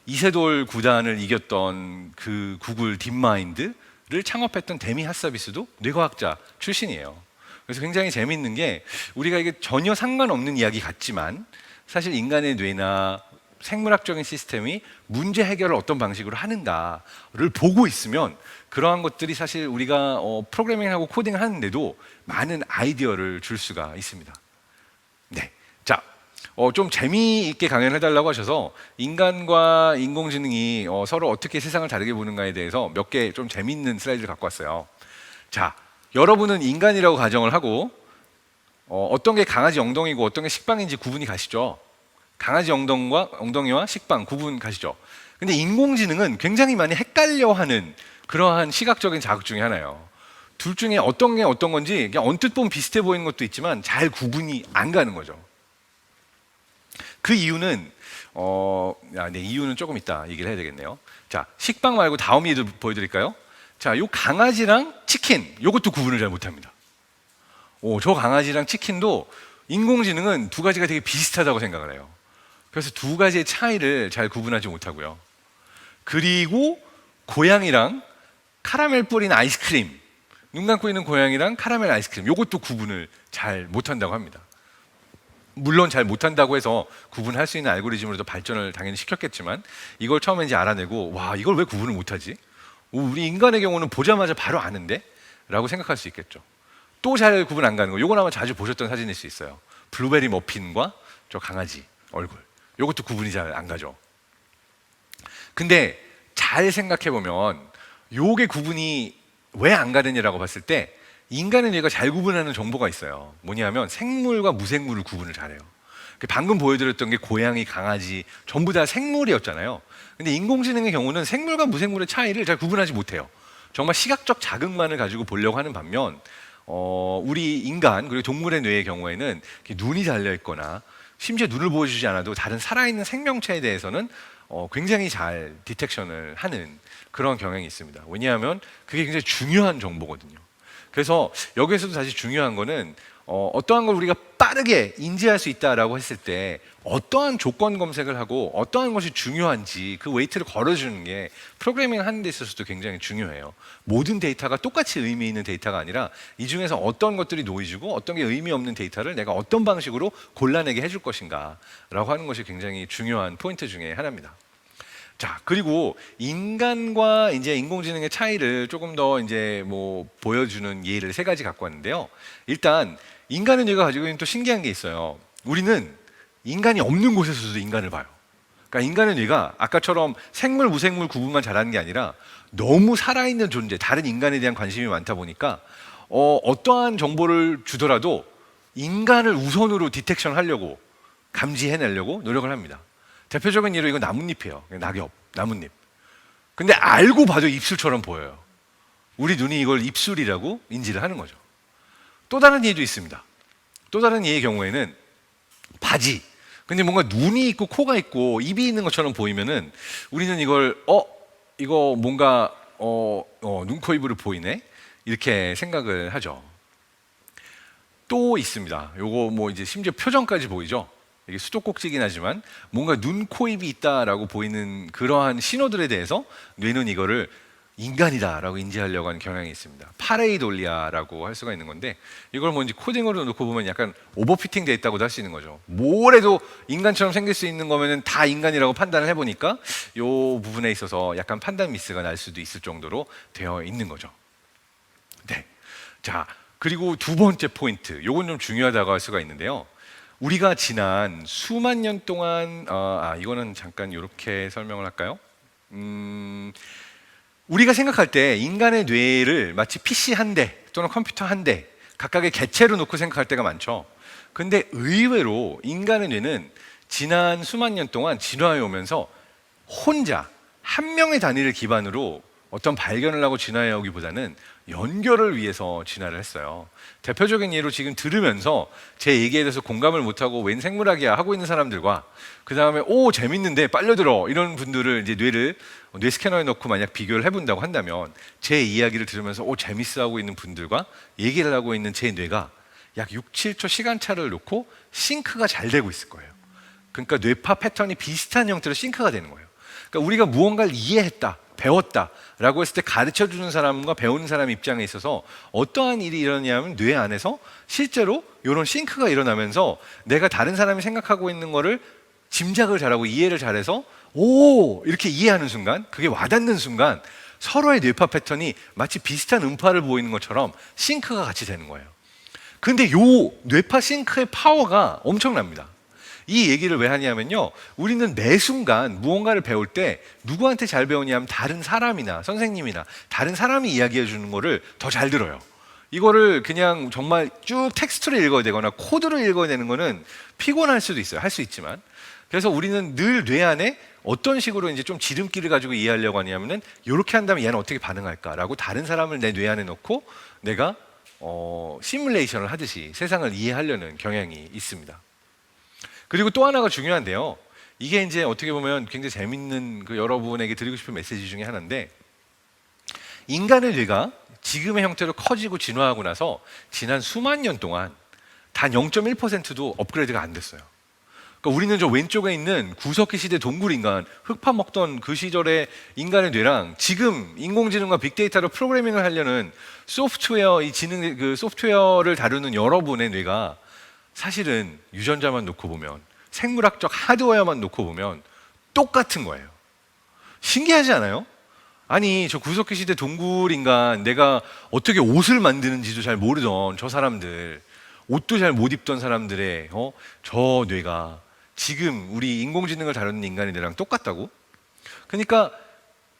이세돌 구단을 이겼던 그 구글 딥마인드를 창업했던 데미 하사비스도 뇌과학자 출신이에요. 그래서 굉장히 재미있는 게 우리가 이게 전혀 상관없는 이야기 같지만 사실 인간의 뇌나 생물학적인 시스템이 문제 해결을 어떤 방식으로 하는가를 보고 있으면 그러한 것들이 사실 우리가 프로그래밍하고 코딩을 하는데도 많은 아이디어를 줄 수가 있습니다. 네, 자. 좀 재미있게 강연해달라고 하셔서 인간과 인공지능이 서로 어떻게 세상을 다르게 보는가에 대해서 몇 개 좀 재미있는 슬라이드를 갖고 왔어요. 자, 여러분은 인간이라고 가정을 하고 어떤 게 강아지 엉덩이고 어떤 게 식빵인지 구분이 가시죠? 강아지 엉덩이와 식빵 구분 가시죠? 근데 인공지능은 굉장히 많이 헷갈려하는 그러한 시각적인 자극 중에 하나예요. 둘 중에 어떤 게 어떤 건지 그냥 언뜻 보면 비슷해 보이는 것도 있지만 잘 구분이 안 가는 거죠. 그 이유는 이유는 조금 이따 얘기를 해야 되겠네요. 자, 식빵 말고 다음 예도 보여드릴까요? 자, 요 강아지랑 치킨, 요것도 구분을 잘 못합니다. 저 강아지랑 치킨도 인공지능은 두 가지가 되게 비슷하다고 생각을 해요. 그래서 두 가지의 차이를 잘 구분하지 못하고요. 그리고 고양이랑 카라멜 뿌린 아이스크림, 눈 감고 있는 고양이랑 카라멜 아이스크림, 요것도 구분을 잘 못한다고 합니다. 물론 잘 못한다고 해서 구분할 수 있는 알고리즘으로도 발전을 당연히 시켰겠지만 이걸 처음에 이제 알아내고 와, 이걸 왜 구분을 못하지? 우리 인간의 경우는 보자마자 바로 아는데? 라고 생각할 수 있겠죠. 또 잘 구분 안 가는 거, 요건 아마 자주 보셨던 사진일 수 있어요. 블루베리 머핀과 저 강아지 얼굴, 요것도 구분이 잘 안 가죠. 근데 잘 생각해보면 요게 구분이 왜 안 가느냐라고 봤을 때 인간의 뇌가 잘 구분하는 정보가 있어요. 뭐냐면 생물과 무생물을 구분을 잘해요. 방금 보여드렸던 게 고양이, 강아지 전부 다 생물이었잖아요. 근데 인공지능의 경우는 생물과 무생물의 차이를 잘 구분하지 못해요. 정말 시각적 자극만을 가지고 보려고 하는 반면 우리 인간 그리고 동물의 뇌의 경우에는 눈이 달려 있거나 심지어 눈을 보여주지 않아도 다른 살아있는 생명체에 대해서는 굉장히 잘 디텍션을 하는 그런 경향이 있습니다. 왜냐하면 그게 굉장히 중요한 정보거든요. 그래서 여기에서도 사실 중요한 거는 어떠한 걸 우리가 빠르게 인지할 수 있다라고 했을 때 어떠한 조건 검색을 하고 어떠한 것이 중요한지 그 웨이트를 걸어주는 게 프로그래밍 하는 데 있어서도 굉장히 중요해요. 모든 데이터가 똑같이 의미 있는 데이터가 아니라 이 중에서 어떤 것들이 노이즈고 어떤 게 의미 없는 데이터를 내가 어떤 방식으로 골라내게 해줄 것인가 라고 하는 것이 굉장히 중요한 포인트 중에 하나입니다. 자, 그리고 인간과 이제 인공지능의 차이를 조금 더 이제 뭐 보여주는 예를 세 가지 갖고 왔는데요. 일단 인간의 뇌가 가지고 있는 또 신기한 게 있어요. 우리는 인간이 없는 곳에서도 인간을 봐요. 그러니까 인간의 뇌가 아까처럼 생물, 무생물 구분만 잘하는 게 아니라 너무 살아있는 존재, 다른 인간에 대한 관심이 많다 보니까 어떠한 정보를 주더라도 인간을 우선으로 디텍션 하려고 감지해내려고 노력을 합니다. 대표적인 예로 이건 나뭇잎이에요. 낙엽, 나뭇잎. 근데 알고 봐도 입술처럼 보여요. 우리 눈이 이걸 입술이라고 인지를 하는 거죠. 또 다른 예도 있습니다. 또 다른 예의 경우에는 바지. 근데 뭔가 눈이 있고 코가 있고 입이 있는 것처럼 보이면은 우리는 이걸 이거 뭔가 눈, 코, 입으로 보이네? 이렇게 생각을 하죠. 또 있습니다. 요거 뭐 이제 심지어 표정까지 보이죠. 이게 수도꼭지긴 하지만 뭔가 눈, 코, 입이 있다라고 보이는 그러한 신호들에 대해서 뇌는 이거를 인간이다라고 인지하려고 하는 경향이 있습니다. 파레이돌리아라고 할 수가 있는 건데 이걸 뭐 이제 코딩으로 놓고 보면 약간 오버피팅 돼 있다고도 할 수 있는 거죠. 뭘 해도 인간처럼 생길 수 있는 거면은 다 인간이라고 판단을 해보니까 이 부분에 있어서 약간 판단 미스가 날 수도 있을 정도로 되어 있는 거죠. 네. 자, 그리고 두 번째 포인트, 요건 좀 중요하다고 할 수가 있는데요. 우리가 지난 수만 년 동안 이거는 잠깐 이렇게 설명을 할까요? 우리가 생각할 때 인간의 뇌를 마치 PC 한 대 또는 컴퓨터 한 대 각각의 개체로 놓고 생각할 때가 많죠. 근데 의외로 인간의 뇌는 지난 수만 년 동안 진화해 오면서 혼자 한 명의 단위를 기반으로 어떤 발견을 하고 진화해 오기보다는 연결을 위해서 진화를 했어요. 대표적인 예로 지금 들으면서 제 얘기에 대해서 공감을 못하고 웬 생물학이야 하고 있는 사람들과 그 다음에 오 재밌는데 빨려들어 이런 분들을 이제 뇌 스캐너에 넣고 만약 비교를 해본다고 한다면 제 이야기를 들으면서 오 재밌어 하고 있는 분들과 얘기를 하고 있는 제 뇌가 약 6, 7초 시간차를 놓고 싱크가 잘 되고 있을 거예요. 그러니까 뇌파 패턴이 비슷한 형태로 싱크가 되는 거예요. 그러니까 우리가 무언가를 이해했다, 배웠다라고 했을 때 가르쳐주는 사람과 배우는 사람 입장에 있어서 어떠한 일이 일어나냐면 뇌 안에서 실제로 이런 싱크가 일어나면서 내가 다른 사람이 생각하고 있는 거를 짐작을 잘하고 이해를 잘해서 오 이렇게 이해하는 순간, 그게 와닿는 순간 서로의 뇌파 패턴이 마치 비슷한 음파를 보이는 것처럼 싱크가 같이 되는 거예요. 근데 요 뇌파 싱크의 파워가 엄청납니다. 이 얘기를 왜 하냐면요, 우리는 매 순간 무언가를 배울 때 누구한테 잘 배우냐면 다른 사람이나 선생님이나 다른 사람이 이야기해 주는 거를 더 잘 들어요. 이거를 그냥 정말 쭉 텍스트를 읽어야 되거나 코드를 읽어야 되는 거는 피곤할 수도 있어요. 할 수 있지만. 그래서 우리는 늘 뇌 안에 어떤 식으로 이제 좀 지름길을 가지고 이해하려고 하냐면은 이렇게 한다면 얘는 어떻게 반응할까라고 다른 사람을 내 뇌 안에 넣고 내가 시뮬레이션을 하듯이 세상을 이해하려는 경향이 있습니다. 그리고 또 하나가 중요한데요. 이게 이제 어떻게 보면 굉장히 재밌는 여러분에게 드리고 싶은 메시지 중에 하나인데, 인간의 뇌가 지금의 형태로 커지고 진화하고 나서 지난 수만 년 동안 단 0.1%도 업그레이드가 안 됐어요. 그러니까 우리는 저 왼쪽에 있는 구석기 시대 동굴 인간, 흙파 먹던 그 시절의 인간의 뇌랑 지금 인공지능과 빅데이터로 프로그래밍을 하려는 소프트웨어, 이 지능 그 소프트웨어를 다루는 여러분의 뇌가 사실은 유전자만 놓고 보면, 생물학적 하드웨어만 놓고 보면 똑같은 거예요. 신기하지 않아요? 아니 저 구석기 시대 동굴 인간, 내가 어떻게 옷을 만드는지도 잘 모르던 저 사람들, 옷도 잘 못 입던 사람들의 저 뇌가 지금 우리 인공지능을 다루는 인간의 뇌랑 똑같다고? 그러니까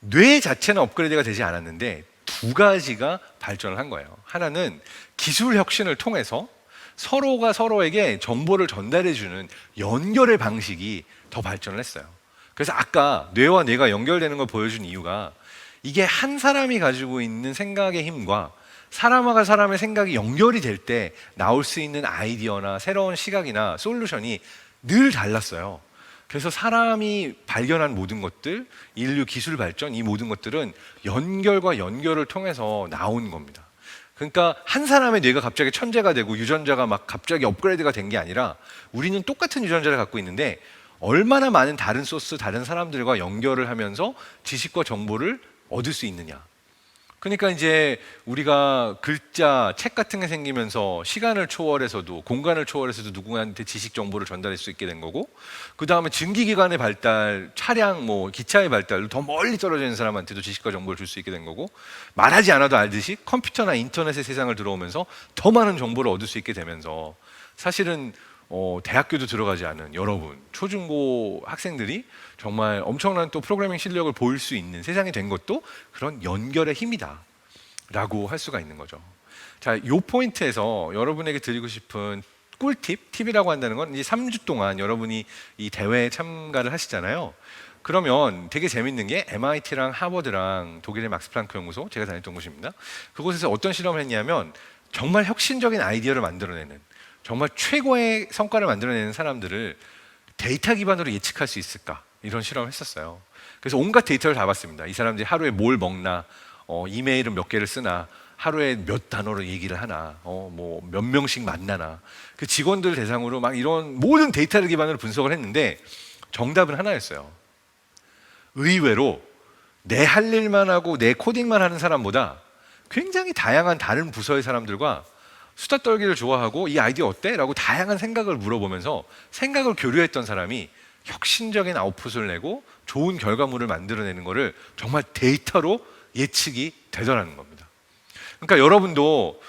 뇌 자체는 업그레이드가 되지 않았는데 두 가지가 발전을 한 거예요. 하나는 기술 혁신을 통해서 서로가 서로에게 정보를 전달해주는 연결의 방식이 더 발전을 했어요. 그래서 아까 뇌와 뇌가 연결되는 걸 보여준 이유가, 이게 한 사람이 가지고 있는 생각의 힘과 사람과 사람의 생각이 연결이 될 때 나올 수 있는 아이디어나 새로운 시각이나 솔루션이 늘 달랐어요. 그래서 사람이 발견한 모든 것들, 인류 기술 발전, 이 모든 것들은 연결과 연결을 통해서 나온 겁니다. 그러니까 한 사람의 뇌가 갑자기 천재가 되고 유전자가 막 갑자기 업그레이드가 된 게 아니라 우리는 똑같은 유전자를 갖고 있는데 얼마나 많은 다른 소스, 다른 사람들과 연결을 하면서 지식과 정보를 얻을 수 있느냐. 그러니까 이제 우리가 글자, 책 같은 게 생기면서 시간을 초월해서도 공간을 초월해서도 누구한테 지식 정보를 전달할 수 있게 된 거고, 그 다음에 증기기관의 발달, 차량, 뭐 기차의 발달로 더 멀리 떨어져 있는 사람한테도 지식과 정보를 줄 수 있게 된 거고, 말하지 않아도 알듯이 컴퓨터나 인터넷의 세상을 들어오면서 더 많은 정보를 얻을 수 있게 되면서 사실은 대학교도 들어가지 않은 여러분, 초중고 학생들이 정말 엄청난 또 프로그래밍 실력을 보일 수 있는 세상이 된 것도 그런 연결의 힘이다 라고 할 수가 있는 거죠. 자, 요 포인트에서 여러분에게 드리고 싶은 꿀팁, 팁이라고 한다는 건 이제 3주 동안 여러분이 이 대회에 참가를 하시잖아요. 그러면 되게 재밌는 게 MIT랑 하버드랑 독일의 막스 플랑크 연구소, 제가 다녔던 곳입니다. 그곳에서 어떤 실험을 했냐면 정말 혁신적인 아이디어를 만들어내는, 정말 최고의 성과를 만들어내는 사람들을 데이터 기반으로 예측할 수 있을까, 이런 실험을 했었어요. 그래서 온갖 데이터를 다 봤습니다. 이 사람들이 하루에 뭘 먹나, 이메일은 몇 개를 쓰나, 하루에 몇 단어로 얘기를 하나, 뭐 몇 명씩 만나나, 그 직원들 대상으로 막 이런 모든 데이터를 기반으로 분석을 했는데 정답은 하나였어요. 의외로 내 할 일만 하고 내 코딩만 하는 사람보다 굉장히 다양한 다른 부서의 사람들과 수다 떨기를 좋아하고 이 아이디어 어때? 라고 다양한 생각을 물어보면서 생각을 교류했던 사람이 혁신적인 아웃풋을 내고 좋은 결과물을 만들어내는 것을 정말 데이터로 예측이 되더라는 겁니다. 그러니까 여러분도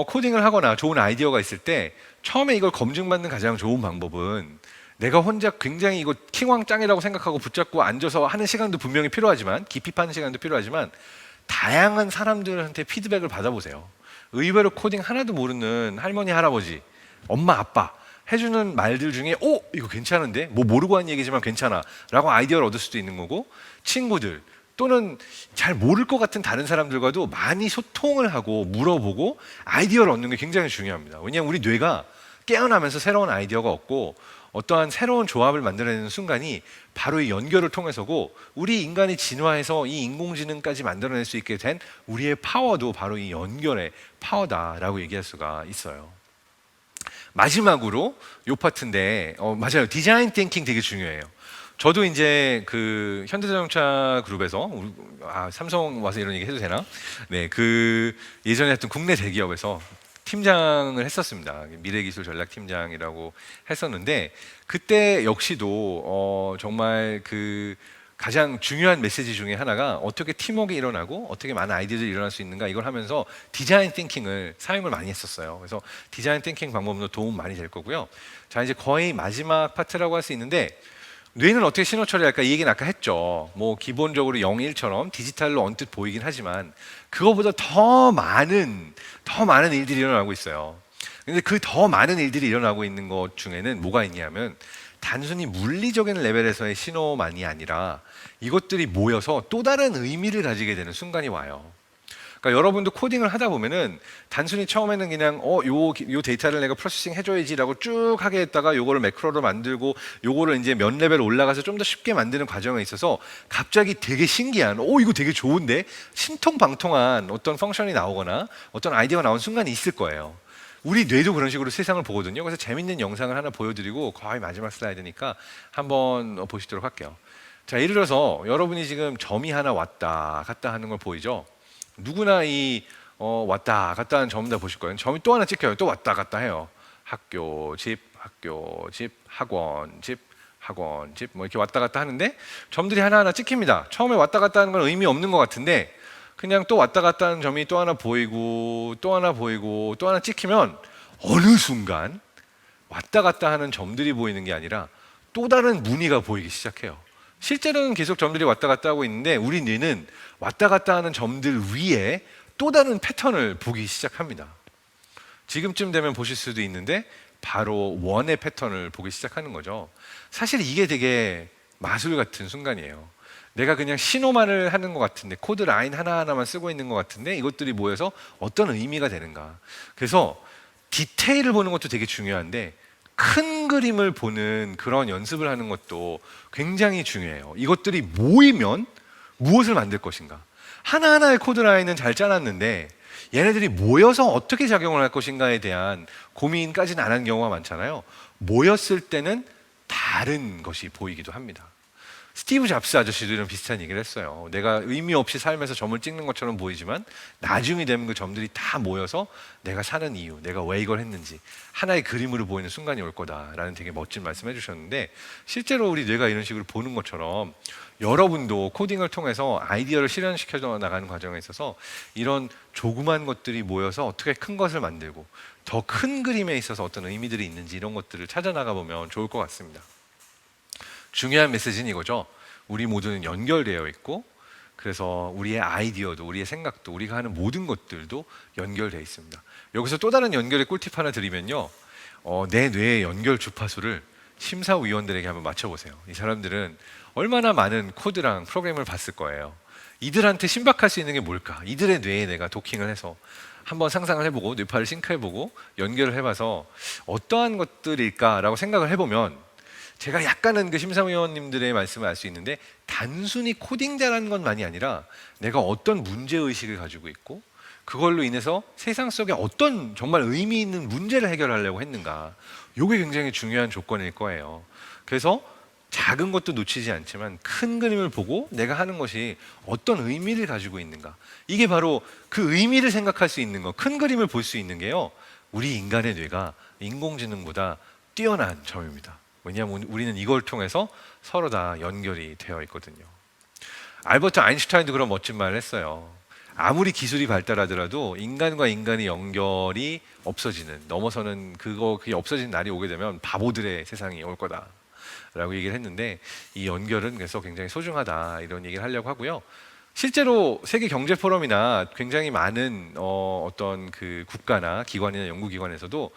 코딩을 하거나 좋은 아이디어가 있을 때 처음에 이걸 검증받는 가장 좋은 방법은 내가 혼자 굉장히 이거 킹왕짱이라고 생각하고 붙잡고 앉아서 하는 시간도 분명히 필요하지만, 깊이 파는 시간도 필요하지만 다양한 사람들한테 피드백을 받아보세요. 의외로 코딩 하나도 모르는 할머니, 할아버지, 엄마, 아빠 해주는 말들 중에 이거 괜찮은데? 뭐 모르고 한 얘기지만 괜찮아 라고 아이디어를 얻을 수도 있는 거고, 친구들 또는 잘 모를 것 같은 다른 사람들과도 많이 소통을 하고 물어보고 아이디어를 얻는 게 굉장히 중요합니다. 왜냐하면 우리 뇌가 깨어나면서 새로운 아이디어가 없고 어떠한 새로운 조합을 만들어내는 순간이 바로 이 연결을 통해서고, 우리 인간이 진화해서 이 인공지능까지 만들어낼 수 있게 된 우리의 파워도 바로 이 연결의 파워다라고 얘기할 수가 있어요. 마지막으로 요 파트인데 맞아요. 디자인 띵킹 되게 중요해요. 저도 이제 그 현대자동차 그룹에서 삼성 와서 이런 얘기 해도 되나? 네, 그 예전에 했던 국내 대기업에서 팀장을 했었습니다. 미래기술 전략팀장이라고 했었는데 그때 역시도 정말 그 가장 중요한 메시지 중에 하나가 어떻게 팀워크가 일어나고 어떻게 많은 아이디어들이 일어날 수 있는가, 이걸 하면서 디자인 띵킹을 사용을 많이 했었어요. 그래서 디자인 띵킹 방법도 도움 많이 될 거고요. 자, 이제 거의 마지막 파트라고 할 수 있는데, 뇌는 어떻게 신호 처리할까, 이 얘기는 아까 했죠. 뭐 기본적으로 0, 1처럼 디지털로 언뜻 보이긴 하지만 그거보다 더 많은 일들이 일어나고 있어요. 근데 그 더 많은 일들이 일어나고 있는 것 중에는 뭐가 있냐면 단순히 물리적인 레벨에서의 신호만이 아니라 이것들이 모여서 또 다른 의미를 가지게 되는 순간이 와요. 그러니까 여러분도 코딩을 하다 보면은 단순히 처음에는 그냥 요 데이터를 내가 프로세싱 해줘야지라고 쭉 하게 했다가 요거를 매크로로 만들고 요거를 이제 몇 레벨 올라가서 좀 더 쉽게 만드는 과정에 있어서 갑자기 되게 신기한 이거 되게 좋은데 신통방통한 어떤 펑션이 나오거나 어떤 아이디어가 나온 순간이 있을 거예요. 우리 뇌도 그런 식으로 세상을 보거든요. 그래서 재밌는 영상을 하나 보여드리고 거의 마지막 슬라이드니까 한번 보시도록 할게요. 자, 예를 들어서 여러분이 지금 점이 하나 왔다 갔다 하는 걸 보이죠? 누구나 이 왔다 갔다 하는 점 다 보실 거예요. 점이 또 하나 찍혀요. 또 왔다 갔다 해요. 학교, 집, 학원, 집, 학원, 집, 뭐 이렇게 왔다 갔다 하는데 점들이 하나하나 찍힙니다. 처음에 왔다 갔다 하는 건 의미 없는 것 같은데 그냥 또 왔다 갔다 하는 점이 또 하나 보이고 또 하나 보이고 또 하나 찍히면 어느 순간 왔다 갔다 하는 점들이 보이는 게 아니라 또 다른 무늬가 보이기 시작해요. 실제로는 계속 점들이 왔다 갔다 하고 있는데 우리 뇌는 왔다 갔다 하는 점들 위에 또 다른 패턴을 보기 시작합니다. 지금쯤 되면 보실 수도 있는데 바로 원의 패턴을 보기 시작하는 거죠. 사실 이게 되게 마술 같은 순간이에요. 내가 그냥 신호만을 하는 것 같은데, 코드 라인 하나하나만 쓰고 있는 것 같은데 이것들이 모여서 어떤 의미가 되는가. 그래서 디테일을 보는 것도 되게 중요한데 큰 그림을 보는 그런 연습을 하는 것도 굉장히 중요해요. 이것들이 모이면 무엇을 만들 것인가. 하나하나의 코드 라인은 잘 짜놨는데 얘네들이 모여서 어떻게 작용을 할 것인가에 대한 고민까지는 안 한 경우가 많잖아요. 모였을 때는 다른 것이 보이기도 합니다. 스티브 잡스 아저씨도 이런 비슷한 얘기를 했어요. 내가 의미 없이 살면서 점을 찍는 것처럼 보이지만 나중에 되면 그 점들이 다 모여서 내가 사는 이유, 내가 왜 이걸 했는지 하나의 그림으로 보이는 순간이 올 거다라는 되게 멋진 말씀 해주셨는데, 실제로 우리 뇌가 이런 식으로 보는 것처럼 여러분도 코딩을 통해서 아이디어를 실현시켜 나가는 과정에 있어서 이런 조그만 것들이 모여서 어떻게 큰 것을 만들고 더 큰 그림에 있어서 어떤 의미들이 있는지 이런 것들을 찾아 나가 보면 좋을 것 같습니다. 중요한 메시지는 이거죠. 우리 모두는 연결되어 있고, 그래서 우리의 아이디어도, 우리의 생각도, 우리가 하는 모든 것들도 연결되어 있습니다. 여기서 또 다른 연결의 꿀팁 하나 드리면요, 내 뇌의 연결 주파수를 심사위원들에게 한번 맞춰보세요. 이 사람들은 얼마나 많은 코드랑 프로그램을 봤을 거예요. 이들한테 신박할 수 있는 게 뭘까? 이들의 뇌에 내가 도킹을 해서 한번 상상을 해보고 뇌파를 싱크해보고 연결을 해봐서 어떠한 것들일까라고 생각을 해보면, 제가 약간은 그 심사위원님들의 말씀을 알 수 있는데, 단순히 코딩 잘하는 것만이 아니라 내가 어떤 문제의식을 가지고 있고 그걸로 인해서 세상 속에 어떤 정말 의미 있는 문제를 해결하려고 했는가, 이게 굉장히 중요한 조건일 거예요. 그래서 작은 것도 놓치지 않지만 큰 그림을 보고 내가 하는 것이 어떤 의미를 가지고 있는가, 이게 바로 그 의미를 생각할 수 있는 것, 큰 그림을 볼 수 있는 게요, 우리 인간의 뇌가 인공지능보다 뛰어난 점입니다. 왜냐하면 우리는 이걸 통해서 서로 다 연결이 되어 있거든요. 알버트 아인슈타인도 그런 멋진 말을 했어요. 아무리 기술이 발달하더라도 인간과 인간의 연결이 없어지는, 넘어서는 그게 없어지는 날이 오게 되면 바보들의 세상이 올 거다 라고 얘기를 했는데, 이 연결은 그래서 굉장히 소중하다 이런 얘기를 하려고 하고요. 실제로 세계 경제 포럼이나 굉장히 많은 어떤 그 국가나 기관이나 연구기관에서도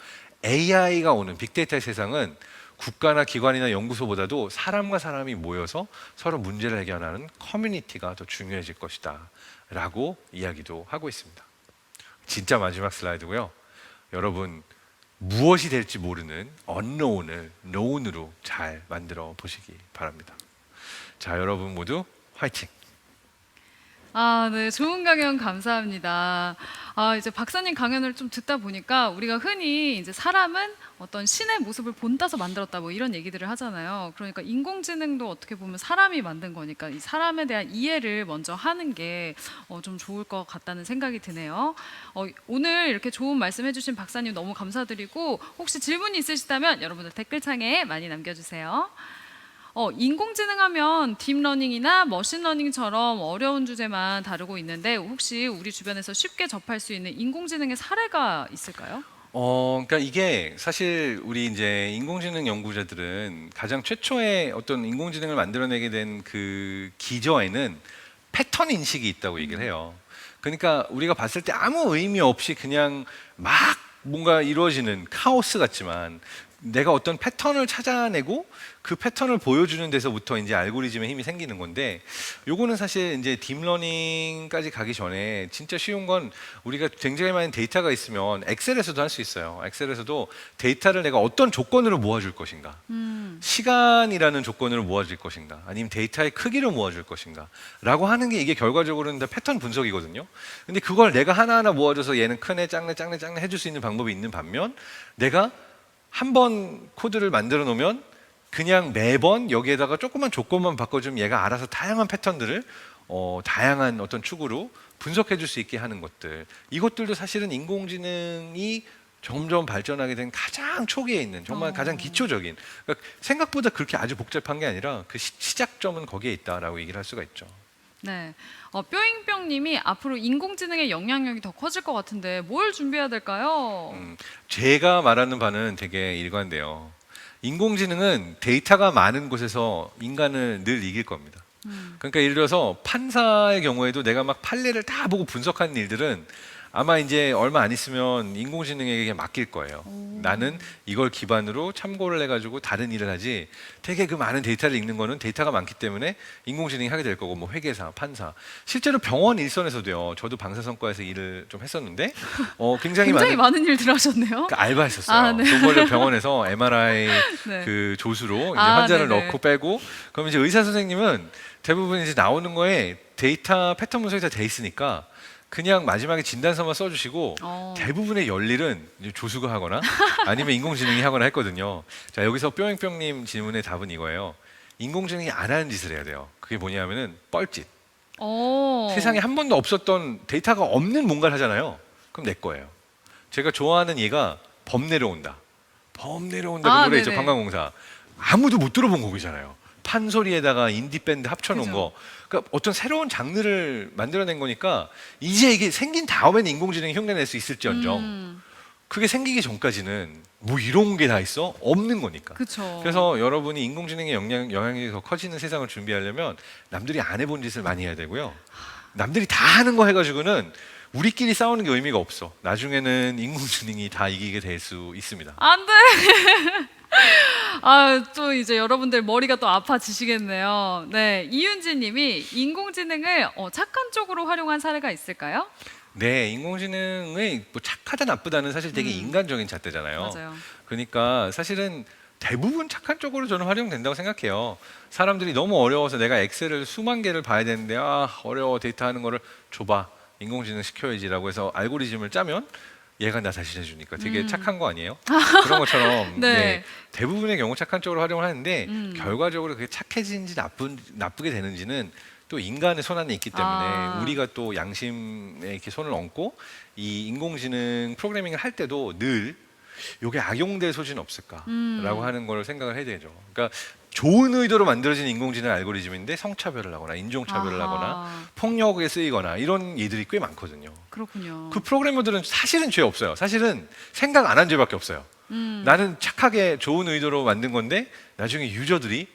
AI가 오는 빅데이터의 세상은 국가나 기관이나 연구소보다도 사람과 사람이 모여서 서로 문제를 해결하는 커뮤니티가 더 중요해질 것이다 라고 이야기도 하고 있습니다. 진짜 마지막 슬라이드고요. 여러분, 무엇이 될지 모르는 unknown을 known으로 잘 만들어 보시기 바랍니다. 자, 여러분 모두 화이팅! 네, 좋은 강연 감사합니다. 이제 박사님 강연을 좀 듣다 보니까 우리가 흔히 이제 사람은 어떤 신의 모습을 본따서 만들었다 뭐 이런 얘기들을 하잖아요. 그러니까 인공지능도 어떻게 보면 사람이 만든 거니까 이 사람에 대한 이해를 먼저 하는 게 좀 좋을 것 같다는 생각이 드네요. 오늘 이렇게 좋은 말씀해주신 박사님 너무 감사드리고, 혹시 질문이 있으시다면 여러분들 댓글창에 많이 남겨주세요. 인공지능 하면 딥러닝이나 머신러닝처럼 어려운 주제만 다루고 있는데, 혹시 우리 주변에서 쉽게 접할 수 있는 인공지능의 사례가 있을까요? 그러니까 이게 사실 우리 이제 인공지능 연구자들은 가장 최초의 어떤 인공지능을 만들어내게 된 그 기저에는 패턴 인식이 있다고 얘기를 해요. 그러니까 우리가 봤을 때 아무 의미 없이 그냥 막 뭔가 이루어지는 카오스 같지만, 내가 어떤 패턴을 찾아내고 그 패턴을 보여주는 데서부터 이제 알고리즘의 힘이 생기는 건데, 요거는 사실 이제 딥러닝까지 가기 전에 진짜 쉬운 건, 우리가 굉장히 많은 데이터가 있으면 엑셀에서도 할 수 있어요. 엑셀에서도 데이터를 내가 어떤 조건으로 모아줄 것인가, 시간이라는 조건으로 모아줄 것인가, 아니면 데이터의 크기로 모아줄 것인가 라고 하는 게, 이게 결과적으로는 다 패턴 분석이거든요. 근데 그걸 내가 하나하나 모아줘서 얘는 크네 작네 작네 작네 해줄 수 있는 방법이 있는 반면, 내가 한 번 코드를 만들어 놓으면 그냥 매번 여기에다가 조그만 조건만 바꿔주면 얘가 알아서 다양한 패턴들을 다양한 어떤 축으로 분석해 줄 수 있게 하는 것들, 이것들도 사실은 인공지능이 점점 발전하게 된 가장 초기에 있는, 정말 가장 기초적인, 그러니까 생각보다 그렇게 아주 복잡한 게 아니라 그 시작점은 거기에 있다라고 얘기를 할 수가 있죠. 네, 뿅잉뿅님이 앞으로 인공지능의 영향력이 더 커질 것 같은데 뭘 준비해야 될까요? 제가 말하는 바는 되게 일관돼요. 인공지능은 데이터가 많은 곳에서 인간을 늘 이길 겁니다. 그러니까 예를 들어서 판사의 경우에도 내가 막 판례를 다 보고 분석하는 일들은 아마 이제 얼마 안 있으면 인공지능에게 맡길 거예요. 오. 나는 이걸 기반으로 참고를 해가지고 다른 일을 하지. 되게 그 많은 데이터를 읽는 거는 데이터가 많기 때문에 인공지능이 하게 될 거고, 뭐 회계사, 판사, 실제로 병원 일선에서도요. 저도 방사선과에서 일을 좀 했었는데, 굉장히 굉장히 많은 많은 일들 하셨네요. 그 알바했었어요. 아, 네. 돈 벌려 병원에서 MRI 네. 그 조수로 이제 아, 환자를 네네. 넣고 빼고, 그럼 이제 의사 선생님은 대부분 이제 나오는 거에 데이터 패턴 분석이 다 돼 있으니까 그냥 마지막에 진단서만 써주시고 대부분의 열일은 이제 조수가 하거나 아니면 인공지능이 하거나 했거든요. 자, 여기서 뿅뿅님 질문의 답은 이거예요. 인공지능이 안 하는 짓을 해야 돼요. 그게 뭐냐면은 뻘짓. 세상에 한 번도 없었던 데이터가 없는 뭔가를 하잖아요. 그럼 내 거예요. 제가 좋아하는 얘가 범 내려온다. 범 내려온다 그 노래 있죠. 네네. 관광공사. 아무도 못 들어본 곡이잖아요. 판소리에다가 인디 밴드 합쳐놓은 그죠. 거. 그러니까 어떤 새로운 장르를 만들어낸 거니까 이제 이게 생긴 다음에는 인공지능이 흉내낼 수 있을지언정 그게 생기기 전까지는 뭐 이런 게 다 있어? 없는 거니까. 그렇죠. 그래서 여러분이 인공지능의 영향이 더 커지는 세상을 준비하려면 남들이 안 해본 짓을 많이 해야 되고요. 남들이 다 하는 거 해가지고는 우리끼리 싸우는 게 의미가 없어. 나중에는 인공지능이 다 이기게 될 수 있습니다. 안 돼. 아, 또 이제 여러분들 머리가 또 아파지시겠네요. 네, 이윤지 님이 인공지능을 착한 쪽으로 활용한 사례가 있을까요? 네, 인공지능의 뭐 착하다 나쁘다는 사실 되게 인간적인 잣대잖아요. 맞아요. 그러니까 사실은 대부분 착한 쪽으로 저는 활용된다고 생각해요. 사람들이 너무 어려워서 내가 엑셀을 수만 개를 봐야 되는데 어려워 데이터 하는 거를 줘봐. 인공지능 시켜야지라고 해서 알고리즘을 짜면 얘가 나 대신해 주니까 되게 착한 거 아니에요? 그런 것처럼 네. 네, 대부분의 경우 착한 쪽으로 활용을 하는데 결과적으로 그게 착해지는지 나쁘게 되는지는 또 인간의 손 안에 있기 때문에 우리가 또 양심에 이렇게 손을 얹고 이 인공지능 프로그래밍을 할 때도 늘 이게 악용될 소지는 없을까라고 하는 걸 생각을 해야 되죠. 그러니까 좋은 의도로 만들어진 인공지능 알고리즘인데 성차별을 하거나 인종차별을 하거나 폭력에 쓰이거나 이런 예들이 꽤 많거든요. 그렇군요. 그 프로그래머들은 사실은 죄 없어요. 사실은 생각 안 한 죄밖에 없어요. 나는 착하게 좋은 의도로 만든 건데 나중에 유저들이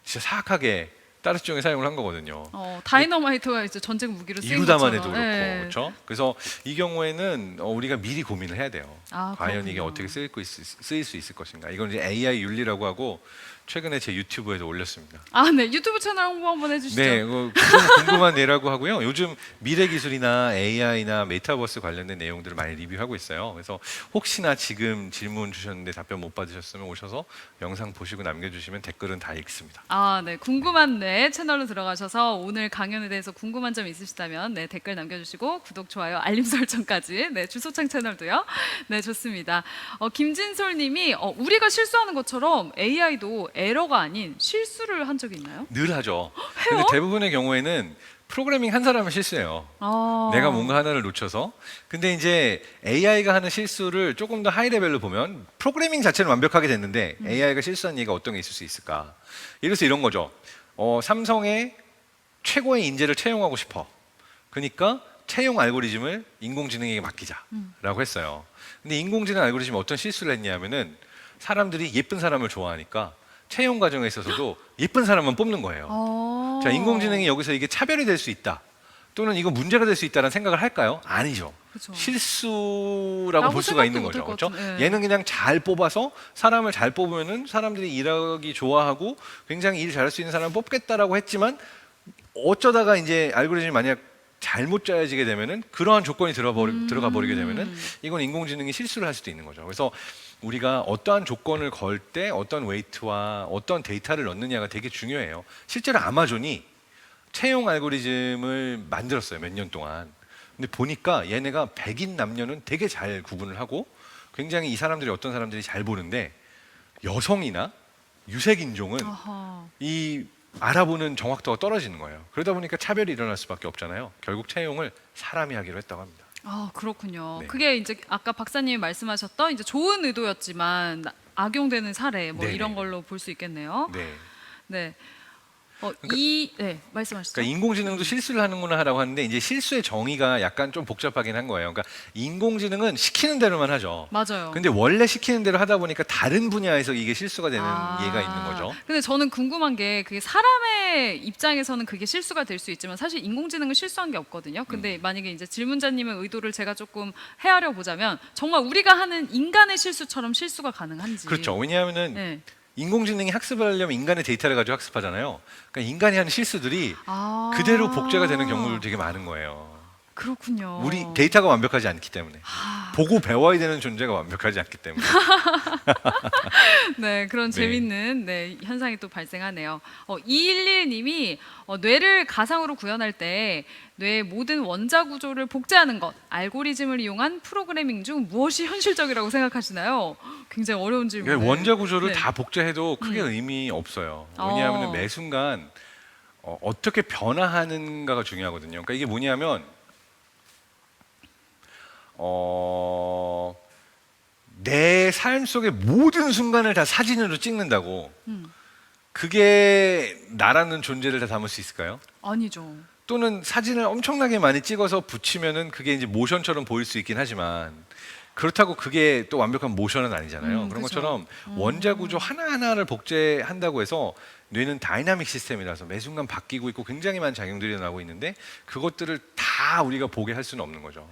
진짜 사악하게 따르증에 사용을 한 거거든요. 다이너마이트가 이제 전쟁 무기로 쓰인 이루다만 것처럼. 해도 그렇고 네. 그렇죠. 그래서 이 경우에는 우리가 미리 고민을 해야 돼요. 과연 이게 그렇군요. 어떻게 쓰일 수 있을 것인가. 이건 이제 AI 윤리라고 하고 최근에 제 유튜브에도 올렸습니다. 네, 유튜브 채널 홍보 한번 해주시죠. 네, 궁금한 예라고 하고요. 요즘 미래 기술이나 AI나 메타버스 관련된 내용들을 많이 리뷰하고 있어요. 그래서 혹시나 지금 질문 주셨는데 답변 못 받으셨으면 오셔서 영상 보시고 남겨주시면 댓글은 다 읽습니다. 네, 궁금한 네 채널로 들어가셔서 오늘 강연에 대해서 궁금한 점 있으시다면 네 댓글 남겨주시고 구독, 좋아요, 알림 설정까지 네 주소창 채널도요. 네, 좋습니다. 김진솔님이 우리가 실수하는 것처럼 AI도 에러가 아닌 실수를 한 적이 있나요? 늘 하죠. 근데 대부분의 경우에는 프로그래밍 한 사람은 실수해요. 내가 뭔가 하나를 놓쳐서. 근데 이제 AI가 하는 실수를 조금 더 하이 레벨로 보면 프로그래밍 자체는 완벽하게 됐는데 AI가 실수한 예가 어떤 게 있을 수 있을까? 예를 들어서 이런 거죠. 삼성의 최고의 인재를 채용하고 싶어. 그러니까 채용 알고리즘을 인공지능에게 맡기자라고 했어요. 근데 인공지능 알고리즘이 어떤 실수를 했냐면은 사람들이 예쁜 사람을 좋아하니까 채용 과정에 있어서도 예쁜 사람만 뽑는 거예요. 자, 인공지능이 여기서 이게 차별이 될 수 있다. 또는 이거 문제가 될 수 있다는 생각을 할까요? 아니죠. 그쵸. 실수라고 볼 수가 있는 거죠. 그렇죠? 네. 얘는 그냥 잘 뽑아서 사람을 잘 뽑으면은 사람들이 일하기 좋아하고 굉장히 일 잘할 수 있는 사람을 뽑겠다라고 했지만 어쩌다가 이제 알고리즘이 만약 잘못 짜여지게 되면은 그러한 조건이 들어가 버리게 되면은 이건 인공지능이 실수를 할 수도 있는 거죠. 그래서 우리가 어떠한 조건을 걸 때 어떤 웨이트와 어떤 데이터를 넣느냐가 되게 중요해요. 실제로 아마존이 채용 알고리즘을 만들었어요. 몇 년 동안. 근데 보니까 얘네가 백인 남녀는 되게 잘 구분을 하고 굉장히 이 사람들이 어떤 사람들이 잘 보는데 여성이나 유색 인종은 이 알아보는 정확도가 떨어지는 거예요. 그러다 보니까 차별이 일어날 수밖에 없잖아요. 결국 채용을 사람이 하기로 했다고 합니다. 그렇군요. 네. 그게 이제 아까 박사님이 말씀하셨던 이제 좋은 의도였지만 악용되는 사례 뭐 네네. 이런 걸로 볼 수 있겠네요. 네. 네. 네, 말씀하시죠. 그러니까 인공지능도 실수를 하는구나라고 하는데 이제 실수의 정의가 약간 좀 복잡하긴 한 거예요. 그러니까 인공지능은 시키는 대로만 하죠. 맞아요. 근데 원래 시키는 대로 하다 보니까 다른 분야에서 이게 실수가 되는 예가 있는 거죠. 근데 저는 궁금한 게 그게 사람의 입장에서는 그게 실수가 될 수 있지만 사실 인공지능은 실수한 게 없거든요. 근데 만약에 이제 질문자님의 의도를 제가 조금 헤아려 보자면 정말 우리가 하는 인간의 실수처럼 실수가 가능한지. 그렇죠. 왜냐하면은 네. 인공지능이 학습을 하려면 인간의 데이터를 가지고 학습하잖아요. 그러니까 인간이 하는 실수들이 아, 그대로 복제가 되는 경우도 되게 많은 거예요. 그렇군요. 우리 데이터가 완벽하지 않기 때문에 아, 보고 배워야 되는 존재가 완벽하지 않기 때문에. 네, 그런 네. 재밌는 현상이 또 발생하네요. 211님이 뇌를 가상으로 구현할 때 뇌의 모든 원자 구조를 복제하는 것, 알고리즘을 이용한 프로그래밍 중 무엇이 현실적이라고 생각하시나요? 굉장히 어려운 질문이에요. 그러니까 원자 구조를 네. 다 복제해도 크게 의미 없어요. 왜냐하면 매 순간 어떻게 변화하는가가 중요하거든요. 그러니까 이게 뭐냐면 내 삶 속의 모든 순간을 다 사진으로 찍는다고 그게 나라는 존재를 다 담을 수 있을까요? 아니죠. 또는 사진을 엄청나게 많이 찍어서 붙이면은 그게 이제 모션처럼 보일 수 있긴 하지만 그렇다고 그게 또 완벽한 모션은 아니잖아요. 그런 그쵸. 것처럼 원자 구조 하나하나를 복제한다고 해서 뇌는 다이나믹 시스템이라서 매 순간 바뀌고 있고 굉장히 많은 작용들이 나고 있는데 그것들을 다 우리가 보게 할 수는 없는 거죠.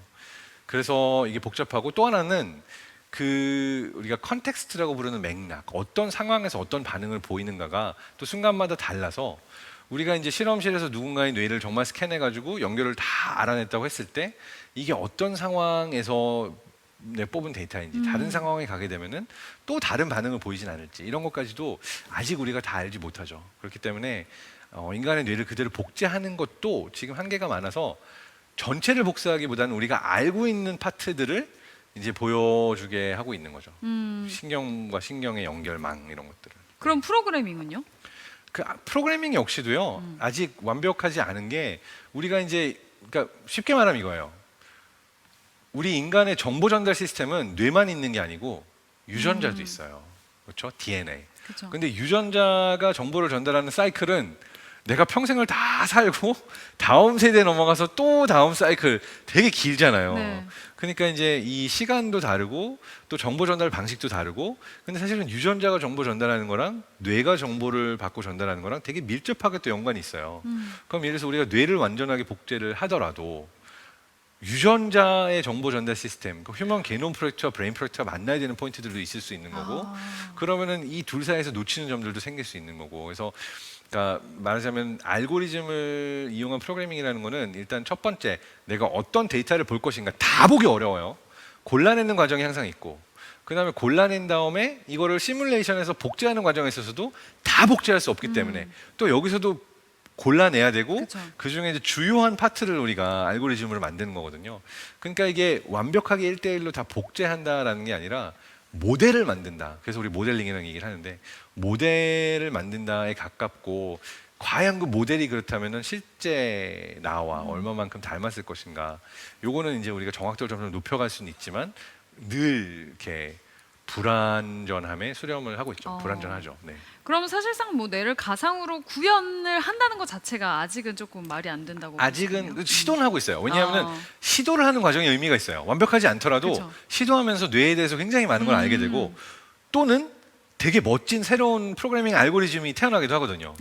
그래서 이게 복잡하고 또 하나는 그 우리가 컨텍스트라고 부르는 맥락, 어떤 상황에서 어떤 반응을 보이는가가 또 순간마다 달라서 우리가 이제 실험실에서 누군가의 뇌를 정말 스캔해가지고 연결을 다 알아냈다고 했을 때 이게 어떤 상황에서 뽑은 데이터인지 다른 상황에 가게 되면은 또 다른 반응을 보이진 않을지 이런 것까지도 아직 우리가 다 알지 못하죠. 그렇기 때문에 인간의 뇌를 그대로 복제하는 것도 지금 한계가 많아서 전체를 복사하기보다는 우리가 알고 있는 파트들을 이제 보여주게 하고 있는 거죠. 신경과 신경의 연결망 이런 것들을. 그럼 프로그래밍은요? 프로그래밍 역시도요. 아직 완벽하지 않은 게 우리가 이제 그러니까 쉽게 말하면 이거예요. 우리 인간의 정보 전달 시스템은 뇌만 있는 게 아니고 유전자도 있어요. 그렇죠? DNA. 그렇죠. 근데 유전자가 정보를 전달하는 사이클은 내가 평생을 다 살고 다음 세대에 넘어가서 또 다음 사이클 되게 길잖아요. 네. 그러니까 이제 이 시간도 다르고 또 정보 전달 방식도 다르고 근데 사실은 유전자가 정보 전달하는 거랑 뇌가 정보를 받고 전달하는 거랑 되게 밀접하게 또 연관이 있어요. 그럼 예를 들어서 우리가 뇌를 완전하게 복제를 하더라도 유전자의 정보 전달 시스템, 그 휴먼 게놈 프로젝트와 브레인 프로젝트가 만나야 되는 포인트들도 있을 수 있는 거고 그러면은 이 둘 사이에서 놓치는 점들도 생길 수 있는 거고 그래서 그러니까 말하자면 알고리즘을 이용한 프로그래밍이라는 거는 일단 첫 번째 내가 어떤 데이터를 볼 것인가 다 보기 어려워요. 골라내는 과정이 항상 있고 그 다음에 골라낸 다음에 이거를 시뮬레이션에서 복제하는 과정에 있어서도 다 복제할 수 없기 때문에 또 여기서도 골라내야 되고 그쵸. 그 중에 이제 주요한 파트를 우리가 알고리즘으로 만드는 거거든요. 그러니까 이게 완벽하게 1대1로 다 복제한다라는 게 아니라 모델을 만든다. 그래서 우리 모델링이라는 얘기를 하는데 모델을 만든다에 가깝고 과연 그 모델이 그렇다면은 실제 나와 얼마만큼 닮았을 것인가. 요거는 이제 우리가 정확도를 점점 높여갈 수는 있지만 늘 이렇게 불완전함에 수렴을 하고 있죠. 불완전하죠. 네. 그럼 사실상 뭐 뇌를 가상으로 구현을 한다는 것 자체가 아직은 조금 말이 안 된다고. 아직은 보시네요. 시도는 하고 있어요. 왜냐하면 시도를 하는 과정에 의미가 있어요. 완벽하지 않더라도 그쵸. 시도하면서 뇌에 대해서 굉장히 많은 걸 알게 되고 또는 되게 멋진 새로운 프로그래밍 알고리즘이 태어나기도 하거든요.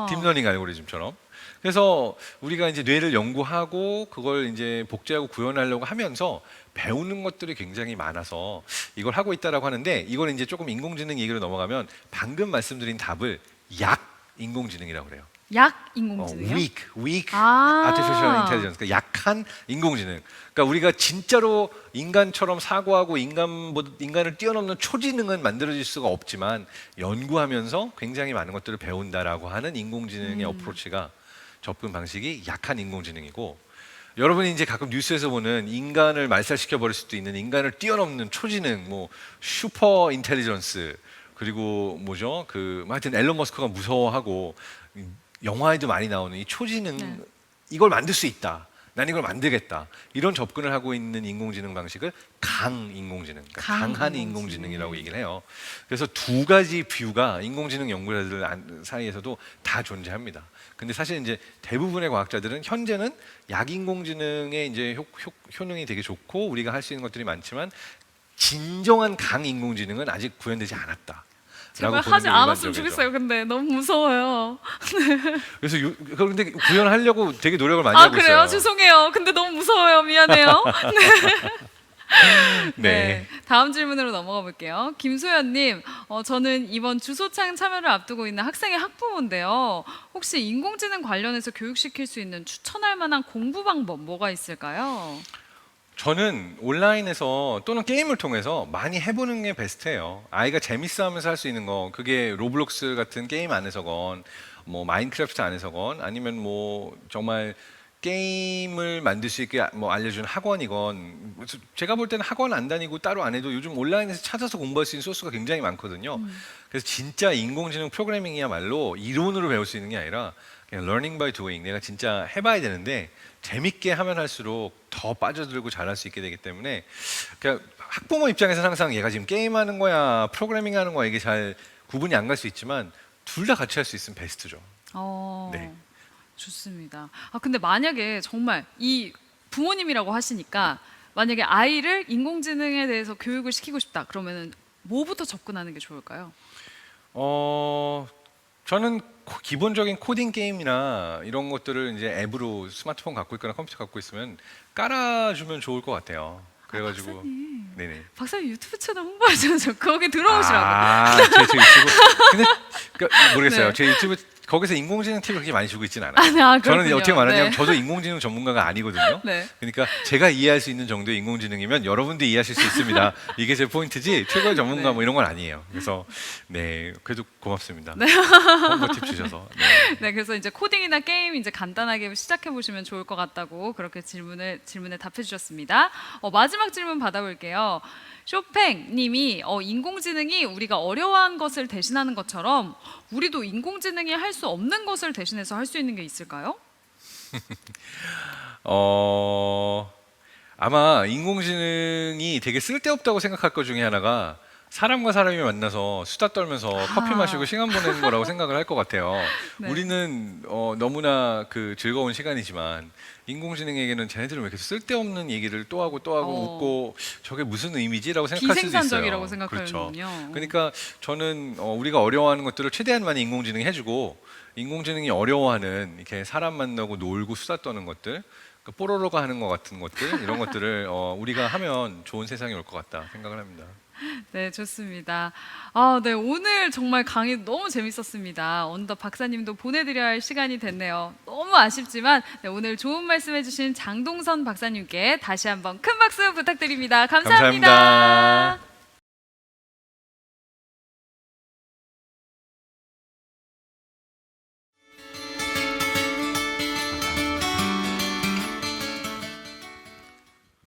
딥러닝 알고리즘처럼. 그래서 우리가 이제 뇌를 연구하고 그걸 이제 복제하고 구현하려고 하면서 배우는 것들이 굉장히 많아서 이걸 하고 있다라고 하는데 이걸 이제 조금 인공지능 얘기로 넘어가면 방금 말씀드린 답을 약 인공지능이라고 그래요. 약 인공지능이요? weak artificial intelligence. 그러니까 약한 인공지능. 그러니까 우리가 진짜로 인간처럼 사고하고 인간을 뛰어넘는 초지능은 만들어질 수가 없지만 연구하면서 굉장히 많은 것들을 배운다라고 하는 인공지능의 어프로치가 접근 방식이 약한 인공지능이고 여러분이 이제 가끔 뉴스에서 보는 인간을 말살시켜 버릴 수도 있는 인간을 뛰어넘는 초지능, 뭐 슈퍼 인텔리전스 그리고 뭐죠? 하여튼 앨런 머스크가 무서워하고 영화에도 많이 나오는 이 초지능 네. 이걸 만들 수 있다. 난 이걸 만들겠다. 이런 접근을 하고 있는 인공지능 방식을 강인공지능, 그러니까 강한 인공지능이라고 얘기를 해요. 그래서 두 가지 뷰가 인공지능 연구자들 사이에서도 다 존재합니다. 근데 사실 이제 대부분의 과학자들은 현재는 약인공지능의 이제 효능이 되게 좋고 우리가 할 수 있는 것들이 많지만 진정한 강인공지능은 아직 구현되지 않았다. 제발 하지 않았으면 좋겠어요. 근데 너무 무서워요. 그래서 그런데 구현하려고 되게 노력을 많이 아 하고 있어요. 그래요? 죄송해요. 근데 너무 무서워요. 미안해요. 네. 다음 질문으로 넘어가 볼게요. 김소연님, 저는 이번 주소창 참여를 앞두고 있는 학생의 학부모인데요. 혹시 인공지능 관련해서 교육시킬 수 있는 추천할 만한 공부 방법 뭐가 있을까요? 저는 온라인에서 또는 게임을 통해서 많이 해보는 게 베스트예요. 아이가 재밌어하면서 할 수 있는 거, 그게 로블록스 같은 게임 안에서건, 뭐 마인크래프트 안에서건, 아니면 뭐 정말 게임을 만들 수 있게 뭐 알려주는 학원이건, 제가 볼 때는 학원 안 다니고 따로 안 해도 요즘 온라인에서 찾아서 공부할 수 있는 소스가 굉장히 많거든요. 그래서 진짜 인공지능 프로그래밍이야말로 이론으로 배울 수 있는 게 아니라 그냥 learning by doing, 내가 진짜 해봐야 되는데 재밌게 하면 할수록 더 빠져들고 잘할 수 있게 되기 때문에 그러니까 학부모 입장에서는 항상 얘가 지금 게임하는 거야 프로그래밍 하는 거야 이게 잘 구분이 안 갈 수 있지만 둘 다 같이 할 수 있으면 베스트죠. 네. 좋습니다. 아 근데 만약에 정말 이 부모님이라고 하시니까 만약에 아이를 인공지능에 대해서 교육을 시키고 싶다 그러면은 뭐부터 접근하는 게 좋을까요? 저는 기본적인 코딩 게임이나 이런 것들을 이제 앱으로 스마트폰 갖고 있거나 컴퓨터 갖고 있으면 깔아주면 좋을 것 같아요. 그래가지고 박사님. 네네. 박사님 유튜브 채널 홍보하셔서 거기 들어오시라고. 제 유튜브 근데 모르겠어요. 네. 제 유튜브 거기서 인공지능 팁을 그렇게 많이 주고 있지는 않아요. 아, 저는 그렇군요. 어떻게 말하냐면 네. 저도 인공지능 전문가가 아니거든요. 네. 그러니까 제가 이해할 수 있는 정도의 인공지능이면 여러분도 이해하실 수 있습니다. 이게 제 포인트지 최고의 전문가 네. 뭐 이런 건 아니에요. 그래서 네 그래도 고맙습니다. 홍보 팁 주셔서. 네. 네, 그래서 이제 코딩이나 게임 이제 간단하게 시작해 보시면 좋을 것 같다고 그렇게 질문에 답해 주셨습니다. 마지막 질문 받아볼게요. 쇼팽님이 인공지능이 우리가 어려워한 것을 대신하는 것처럼 우리도 인공지능이 할 수 없는 것을 대신해서 할 수 있는 게 있을까요? 아마 인공지능이 되게 쓸데없다고 생각할 것 중에 하나가 사람과 사람이 만나서 수다 떨면서 커피 마시고 시간 보내는 거라고 생각을 할 것 같아요. 네. 우리는 너무나 그 즐거운 시간이지만 인공지능에게는 쟤네들은 왜 이렇게 쓸데없는 얘기를 또 하고 웃고 저게 무슨 의미지라고 생각할 수도 있어요. 비생산적이라고 그렇죠. 생각하는군요. 그러니까 저는 우리가 어려워하는 것들을 최대한 많이 인공지능이 해주고 인공지능이 어려워하는 이렇게 사람 만나고 놀고 수다 떠는 것들, 그 뽀로로가 하는 것 같은 것들 이런 것들을 우리가 하면 좋은 세상이 올 것 같다 생각을 합니다. 네, 좋습니다. 아, 네, 오늘 정말 강의 너무 재밌었습니다. 어느덧 박사님도 보내드려야 할 시간이 됐네요. 너무 아쉽지만 네, 오늘 좋은 말씀해주신 장동선 박사님께 다시 한번 큰 박수 부탁드립니다. 감사합니다. 감사합니다.